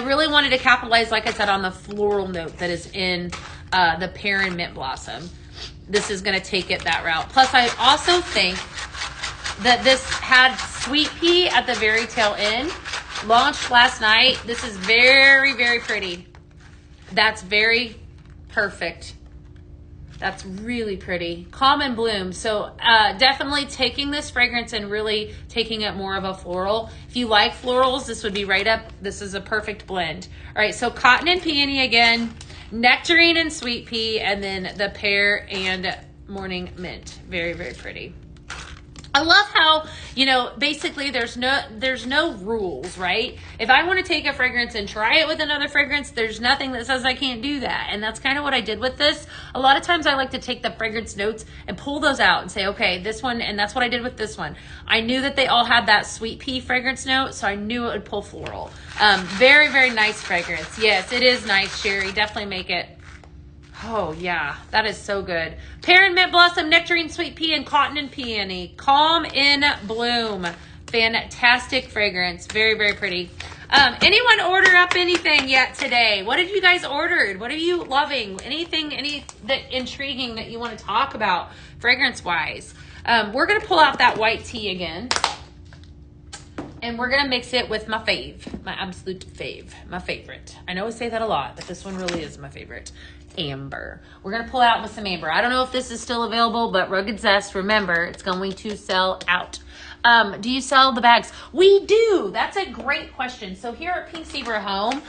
really wanted to capitalize, like I said, on the floral note that is in the pear and mint blossom. This is going to take it that route. Plus, I also think that this had sweet pea at the very tail end. Launched last night. This is very, very pretty. That's very perfect. That's really pretty. Calm and Bloom. So definitely taking this fragrance and really taking it more of a floral. If you like florals, this would be right up. This is a perfect blend. All right, so cotton and peony again, nectarine and sweet pea, and then the pear and morning mint. Very, very pretty. I love how, basically there's no rules, right? If I want to take a fragrance and try it with another fragrance, there's nothing that says I can't do that. And that's kind of what I did with this. A lot of times I like to take the fragrance notes and pull those out and say, okay, this one, and that's what I did with this one. I knew that they all had that sweet pea fragrance note, so I knew it would pull floral. Very, very nice fragrance. Yes, it is nice, Sherry. Definitely make it. Oh, yeah, that is so good. Pear and mint blossom, nectarine, sweet pea, and cotton and peony. Calm in Bloom. Fantastic fragrance. Very, very pretty. Anyone order up anything yet today? What have you guys ordered? What are you loving? Anything that intriguing that you want to talk about fragrance-wise? We're going to pull out that white tea again. And we're going to mix it with my fave, my absolute fave, my favorite. I know I say that a lot, but this one really is my favorite. Amber. We're going to pull out with some amber. I don't know if this is still available, but Rugged Zest, remember, it's going to sell out. Do you sell the bags? We do. That's a great question. So here at Pink Zebra Home,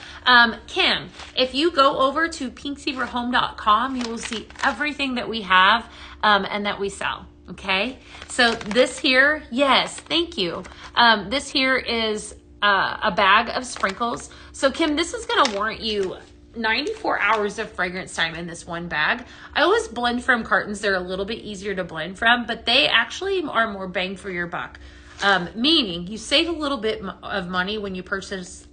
Kim, if you go over to pinkzebrahome.com, you will see everything that we have and that we sell. Okay, so this here, yes, thank you. This here is a bag of sprinkles. So Kim, this is going to warrant you 94 hours of fragrance time in this one bag. I always blend from cartons. They're a little bit easier to blend from, but they actually are more bang for your buck. Meaning you save a little bit of money when you purchase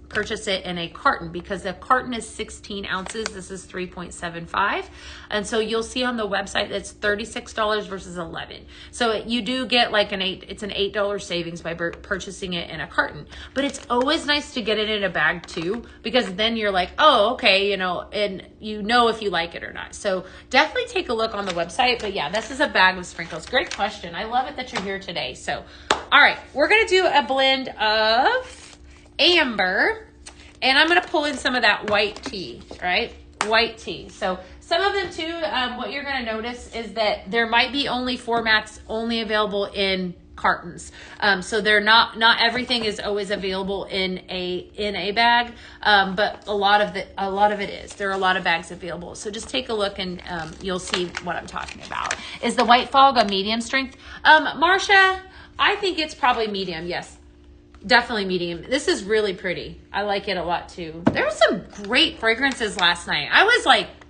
it in a carton, because the carton is 16 ounces. This is 3.75. And so you'll see on the website that's $36 versus $11. So you do get like it's an $8 savings by purchasing it in a carton. But it's always nice to get it in a bag too, because then you're like, oh, okay, and if you like it or not. So definitely take a look on the website. But yeah, this is a bag of sprinkles. Great question. I love it that you're here today. So, all right, we're going to do a blend of amber, and I'm going to pull in some of that white tea, right? White tea. So some of them too, what you're going to notice is that there might be only formats only available in cartons. So they're not everything is always available in a bag, but a lot of it is. There are a lot of bags available. So just take a look and you'll see what I'm talking about. Is the White Fog a medium strength? Marcia, I think it's probably medium. Yes. Definitely medium. This is really pretty. I like it a lot too. There were some great fragrances last night.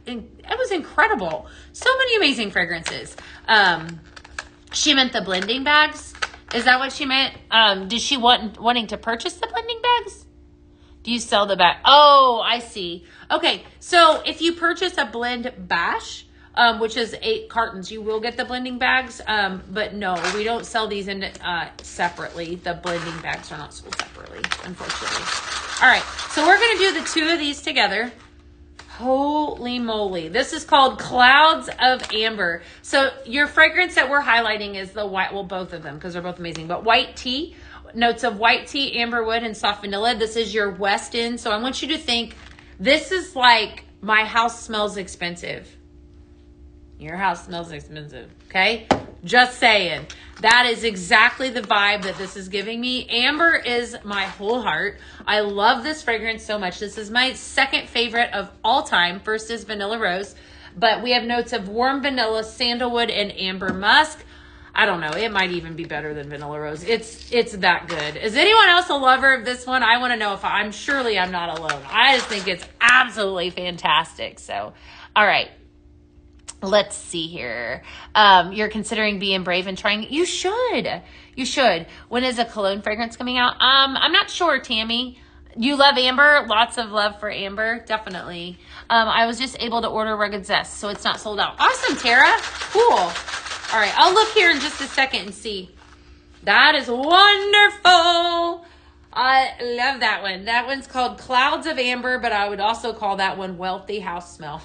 It was incredible. So many amazing fragrances. She meant the blending bags. Is that what she meant? Did she wanting to purchase the blending bags? Do you sell the bag? Oh, I see. Okay, so if you purchase a blend bash, which is 8 cartons, you will get the blending bags. But no, we don't sell these in separately. The blending bags are not sold separately, unfortunately. All right, so we're going to do the 2 of these together. Holy moly. This is called Clouds of Amber. So your fragrance that we're highlighting is the white, well, both of them, because they're both amazing, but white tea, notes of white tea, amberwood, and soft vanilla. This is your West End. So I want you to think, this is like my house smells expensive. Your house smells expensive, okay? Just saying. That is exactly the vibe that this is giving me. Amber is my whole heart. I love this fragrance so much. This is my second favorite of all time. First is Vanilla Rose, but we have notes of warm vanilla, sandalwood, and amber musk. I don't know. It might even be better than Vanilla Rose. It's that good. Is anyone else a lover of this one? I want to know if I'm not alone. I just think it's absolutely fantastic. So, all right. Let's see here. You're considering being brave and trying. You should. You should. When is a cologne fragrance coming out? I'm not sure, Tammy. You love amber? Lots of love for amber. Definitely. I was just able to order Rugged Zest, so it's not sold out. Awesome, Tara. Cool. All right. I'll look here in just a second and see. That is wonderful. I love that one. That one's called Clouds of Amber, but I would also call that one Wealthy House Smell.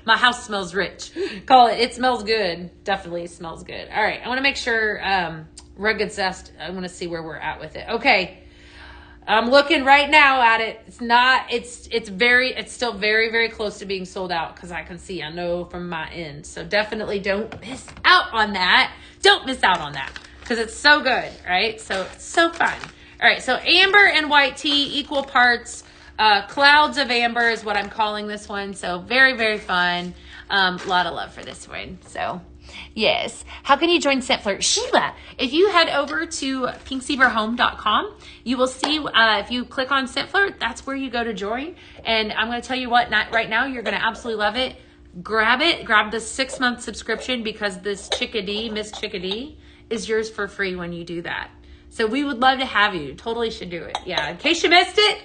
My house smells rich. Call it. It smells good. Definitely smells good. All right. I want to make sure Rugged Zest, I want to see where we're at with it. Okay. I'm looking right now at it. It's still very, very close to being sold out because I know from my end. So definitely don't miss out on that. Don't miss out on that because it's so good, right? So it's so fun. All right, so amber and white tea, equal parts. Clouds of Amber is what I'm calling this one. So very, very fun. A lot of love for this one. So yes. How can you join ScentFlirt? Sheila, if you head over to pinkzebrahome.com, you will see if you click on ScentFlirt, that's where you go to join. And I'm going to tell you what, right now, you're going to absolutely love it. Grab it. Grab the 6-month subscription because this Miss Chickadee, is yours for free when you do that. So we would love to have you. Totally should do it. Yeah. In case you missed it,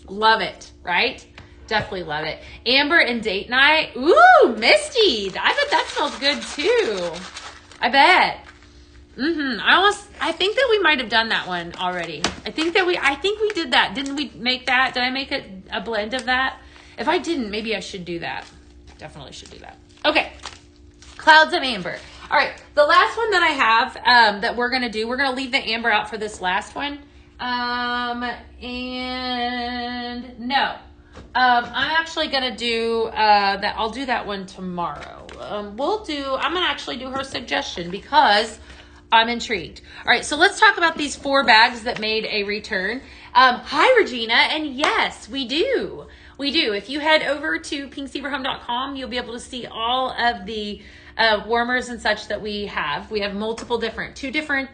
love it, right? Definitely love it. Amber and date night. Ooh, Misty. I bet that smells good too. I bet. I think that we might have done that one already. I think we did that. Didn't we make that? Did I make a blend of that? If I didn't, maybe I should do that. Definitely should do that. Okay. Clouds of Amber. All right, the last one that I have that we're going to do, we're going to leave the amber out for this last one. I'm actually going to do that. I'll do that one tomorrow. I'm going to actually do her suggestion because I'm intrigued. All right, so let's talk about these 4 bags that made a return. Hi, Regina, and yes, we do. We do. If you head over to pinkzebrahome.com, you'll be able to see all of the warmers and such that we have. We have multiple two different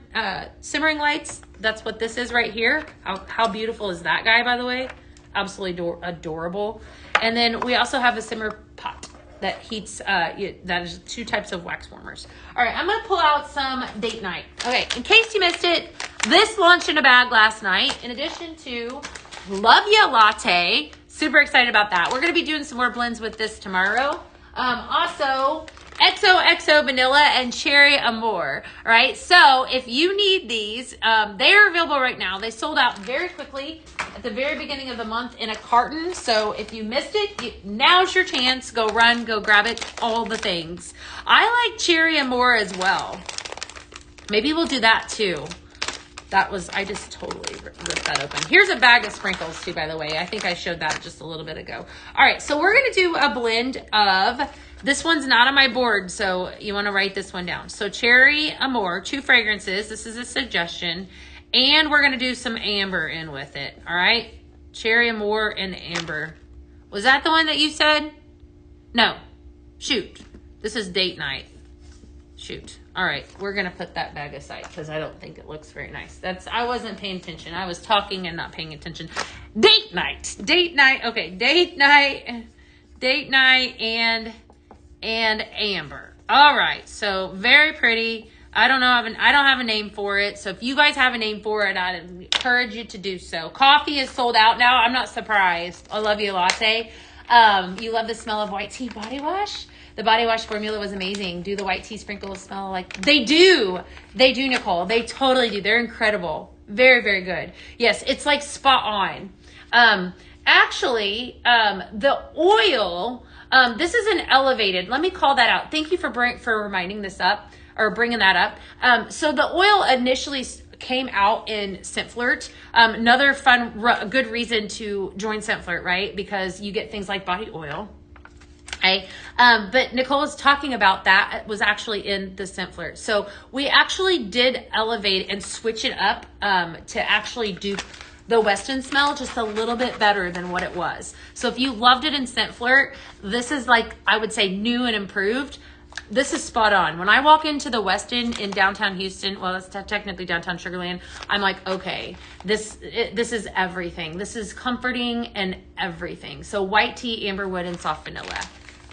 simmering lights. That's what this is right here. How beautiful is that guy, by the way? Absolutely adorable. And then we also have a simmer pot that heats, that is 2 types of wax warmers. All right, I'm going to pull out some date night. Okay, in case you missed it, this launched in a bag last night. In addition to Love Ya Latte, super excited about that. We're going to be doing some more blends with this tomorrow. Also, XOXO Vanilla and Cherry Amour. All right, so if you need these, they are available right now. They sold out very quickly at the very beginning of the month in a carton. So if you missed it, now's your chance. Go run, go grab it, all the things. I like Cherry Amour as well. Maybe we'll do that too. I just totally ripped that open. Here's a bag of sprinkles too, by the way. I think I showed that just a little bit ago. All right, so we're going to do a blend of, this one's not on my board, so you want to write this one down. So Cherry Amour, 2 fragrances. This is a suggestion. And we're going to do some amber in with it. All right, Cherry Amour and amber. Was that the one that you said? No. Shoot. This is date night. Shoot. All right, we're going to put that bag aside because I don't think it looks very nice. I wasn't paying attention. I was talking and not paying attention. Date night. Date night. Okay, date night and amber. All right, so very pretty. I don't have a name for it. So if you guys have a name for it, I'd encourage you to do so. Coffee is sold out now. I'm not surprised. I love you, latte. You love the smell of white tea body wash? The body wash formula was amazing. Do the white tea sprinkles smell like... They do. They do, Nicole. They totally do. They're incredible. Very, very good. Yes, it's like spot on. Actually, the oil... this is an elevated... Let me call that out. Thank you for reminding this up, or bringing that up. So the oil initially came out in ScentFlirt. Another fun, good reason to join ScentFlirt, right? Because you get things like body oil. Okay. But Nicole was talking about that was actually in the scent flirt. So we actually did elevate and switch it up to actually do the Weston smell just a little bit better than what it was. So if you loved it in scent flirt, this is like, I would say, new and improved. This is spot on. When I walk into the Westin in downtown Houston, well, it's technically downtown Sugar Land, I'm like, okay, this is everything. This is comforting and everything. So white tea, amberwood, and soft vanilla.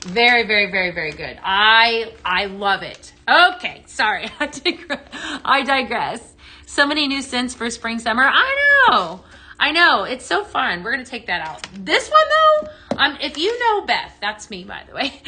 Very, very, very, very good. I love it. Okay, sorry, I digress. So many new scents for spring, summer. I know. It's so fun. We're going to take that out. This one, though, if you know Beth, that's me, by the way.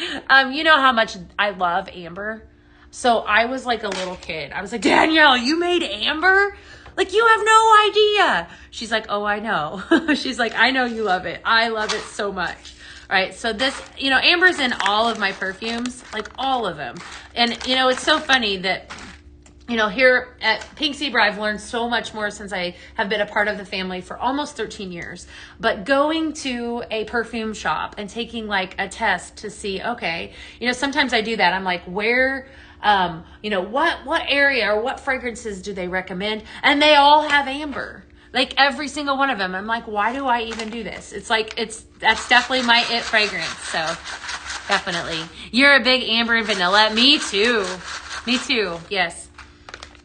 You know how much I love amber. So I was like a little kid. I was like, Danielle, you made amber? Like, you have no idea. She's like, oh, I know. She's like, I know you love it. I love it so much. All right, so this, amber's in all of my perfumes, like all of them. And, it's so funny that here at Pink Zebra, I've learned so much more since I have been a part of the family for almost 13 years. But going to a perfume shop and taking like a test to see, okay, sometimes I do that. I'm like, where, what area or what fragrances do they recommend? And they all have amber. Like every single one of them. I'm like, why do I even do this? It's like, that's definitely my it fragrance. So definitely. You're a big amber and vanilla. Me too. Yes.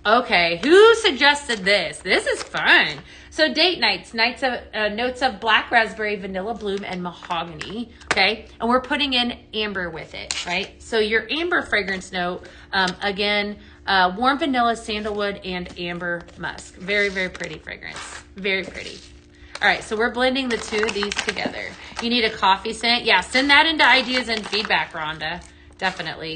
Okay, who suggested this? This is fun. So date nights of notes of black raspberry, vanilla bloom, and mahogany. Okay, and we're putting in amber with it, right? So your amber fragrance note, again, warm vanilla, sandalwood, and amber musk. Very, very pretty fragrance. Very pretty. All right, so we're blending the two of these together. You need a coffee scent? Yeah, send that into ideas and feedback, Rhonda. Definitely.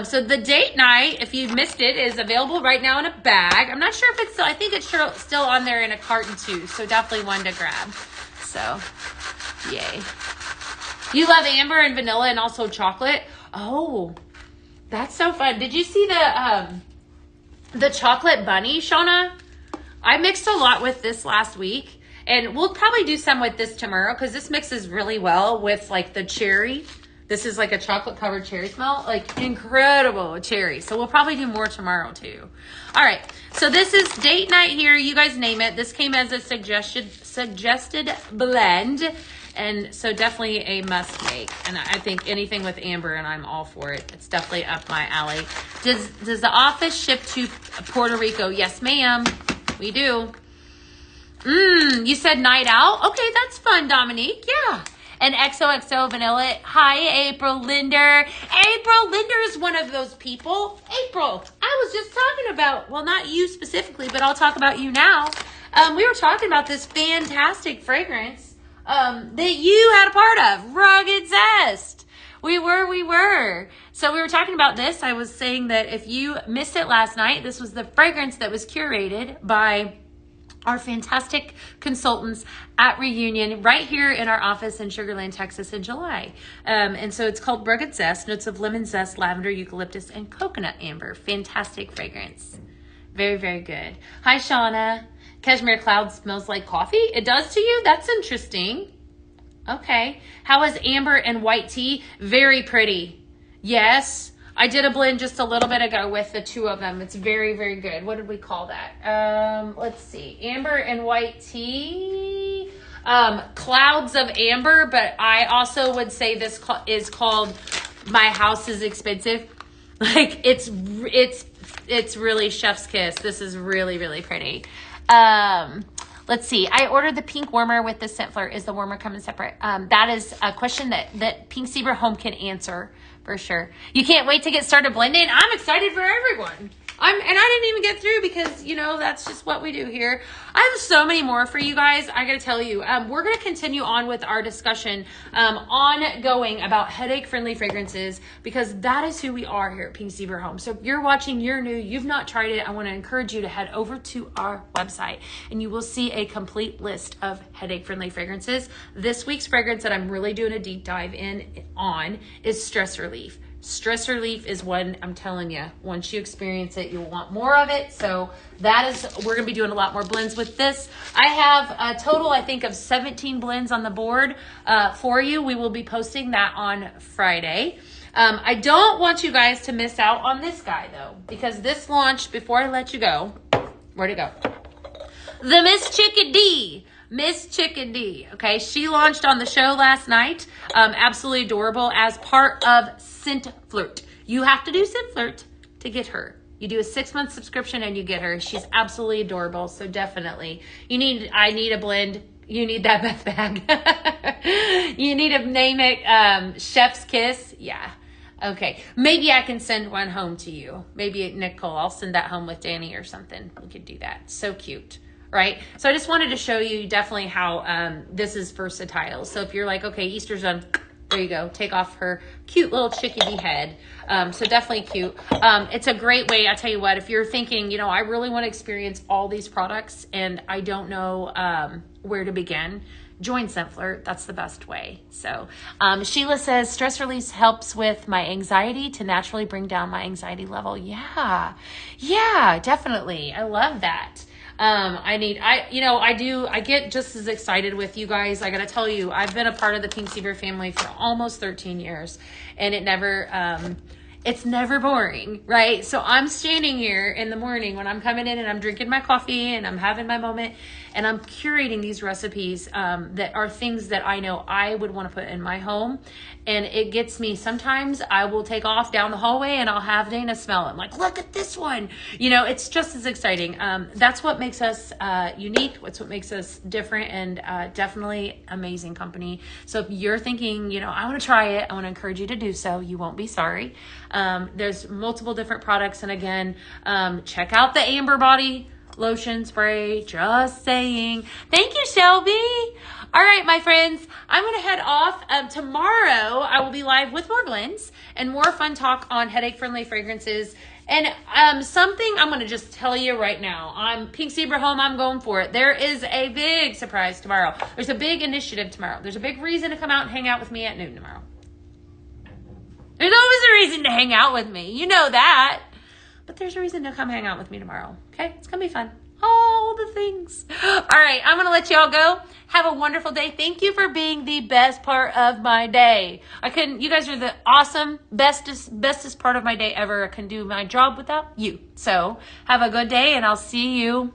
So the date night, if you missed it, is available right now in a bag. I'm not sure if it's still, I think it's still on there in a carton too. So definitely one to grab. So, yay. You love amber and vanilla and also chocolate? Oh, that's so fun. Did you see the chocolate bunny, Shauna? I mixed a lot with this last week. And we'll probably do some with this tomorrow because this mixes really well with like the cherry. This is like a chocolate covered cherry smell, like incredible cherry. So we'll probably do more tomorrow too. All right. So this is date night here. You guys name it. This came as a suggested blend. And so definitely a must make. And I think anything with amber and I'm all for it. It's definitely up my alley. Does the office ship to Puerto Rico? Yes, ma'am. We do. You said night out? Okay, that's fun, Dominique. Yeah. And XOXO vanilla. Hi, April Linder. April Linder is one of those people. April, I was just talking about, well, not you specifically, but I'll talk about you now. We were talking about this fantastic fragrance that you had a part of, Rugged Zest. We were. So we were talking about this. I was saying that if you missed it last night, this was the fragrance that was curated by our fantastic consultants at Reunion right here in our office in Sugar Land, Texas in July. And so it's called Rugged Zest, notes of lemon zest, lavender, eucalyptus, and coconut amber. Fantastic fragrance. Very, very good. Hi, Shauna. Cashmere Cloud smells like coffee. It does to you? That's interesting. Okay. How is amber and white tea? Very pretty. Yes. I did a blend just a little bit ago with the two of them. It's very, very good. What did we call that? Let's see. Amber and white tea. Clouds of amber, but I also would say this is called My House is Expensive. Like it's really chef's kiss. This is really, really pretty. Let's see. I ordered the pink warmer with the scent flirt. Is the warmer coming separate? That is a question that Pink Zebra Home can answer. For sure. You can't wait to get started blending. I'm excited for everyone. And I didn't even get through because, that's just what we do here. I have so many more for you guys. I got to tell you, we're going to continue on with our discussion ongoing about headache-friendly fragrances because that is who we are here at Pink Zebra Home. So if you're watching, you're new, you've not tried it, I want to encourage you to head over to our website and you will see a complete list of headache-friendly fragrances. This week's fragrance that I'm really doing a deep dive on is Stress Relief. Stress relief is one, I'm telling you, once you experience it, you'll want more of it. So that is, we're going to be doing a lot more blends with this. I have a total, I think, of 17 blends on the board for you. We will be posting that on Friday. I don't want you guys to miss out on this guy, though, because this launched before I let you go. Where'd it go? The Miss Chickadee. Miss Chickadee, okay? She launched on the show last night. Absolutely adorable as part of Scent Flirt. You have to do Scent Flirt to get her. You do a 6-month subscription and you get her. She's absolutely adorable, so definitely. I need a blend. You need that Beth bag. You need to name it Chef's Kiss. Yeah. Okay. Maybe I can send one home to you. Maybe Nicole, I'll send that home with Danny or something. We could do that. So cute. Right? So I just wanted to show you definitely how this is versatile. So if you're like, okay, Easter's done, there you go. Take off her cute little chickadee head. So definitely cute. It's a great way. I tell you what, if you're thinking, you know, I really want to experience all these products and I don't know where to begin, join Scent Flirt. That's the best way. So Sheila says, stress release helps with my anxiety to naturally bring down my anxiety level. Yeah, definitely. I love that. I get just as excited with you guys. I got to tell you, I've been a part of the Pink Zebra family for almost 13 years and it's never boring, right? So I'm standing here in the morning when I'm coming in and I'm drinking my coffee and I'm having my moment and I'm curating these recipes that are things that I know I would want to put in my home. And it gets me, sometimes I will take off down the hallway and I'll have Dana smell it. I'm like, look at this one. You know, it's just as exciting. That's what makes us unique. That's what makes us different, and definitely amazing company. So if you're thinking, you know, I want to try it, I want to encourage you to do so. You won't be sorry. There's multiple different products. And again, check out the Amber Body Lotion Spray. Just saying. Thank you, Shelby. All right, my friends, I'm going to head off. Tomorrow, I will be live with more blends and more fun talk on headache-friendly fragrances. And something I'm going to just tell you right now. I'm Pink Zebra Home. I'm going for it. There is a big surprise tomorrow. There's a big initiative tomorrow. There's a big reason to come out and hang out with me at noon tomorrow. There's always a reason to hang out with me. You know that. But there's a reason to come hang out with me tomorrow. Okay? It's going to be fun. All the things. All right. I'm going to let y'all go. Have a wonderful day. Thank you for being the best part of my day. You guys are the awesome, bestest part of my day ever. I couldn't do my job without you. So have a good day and I'll see you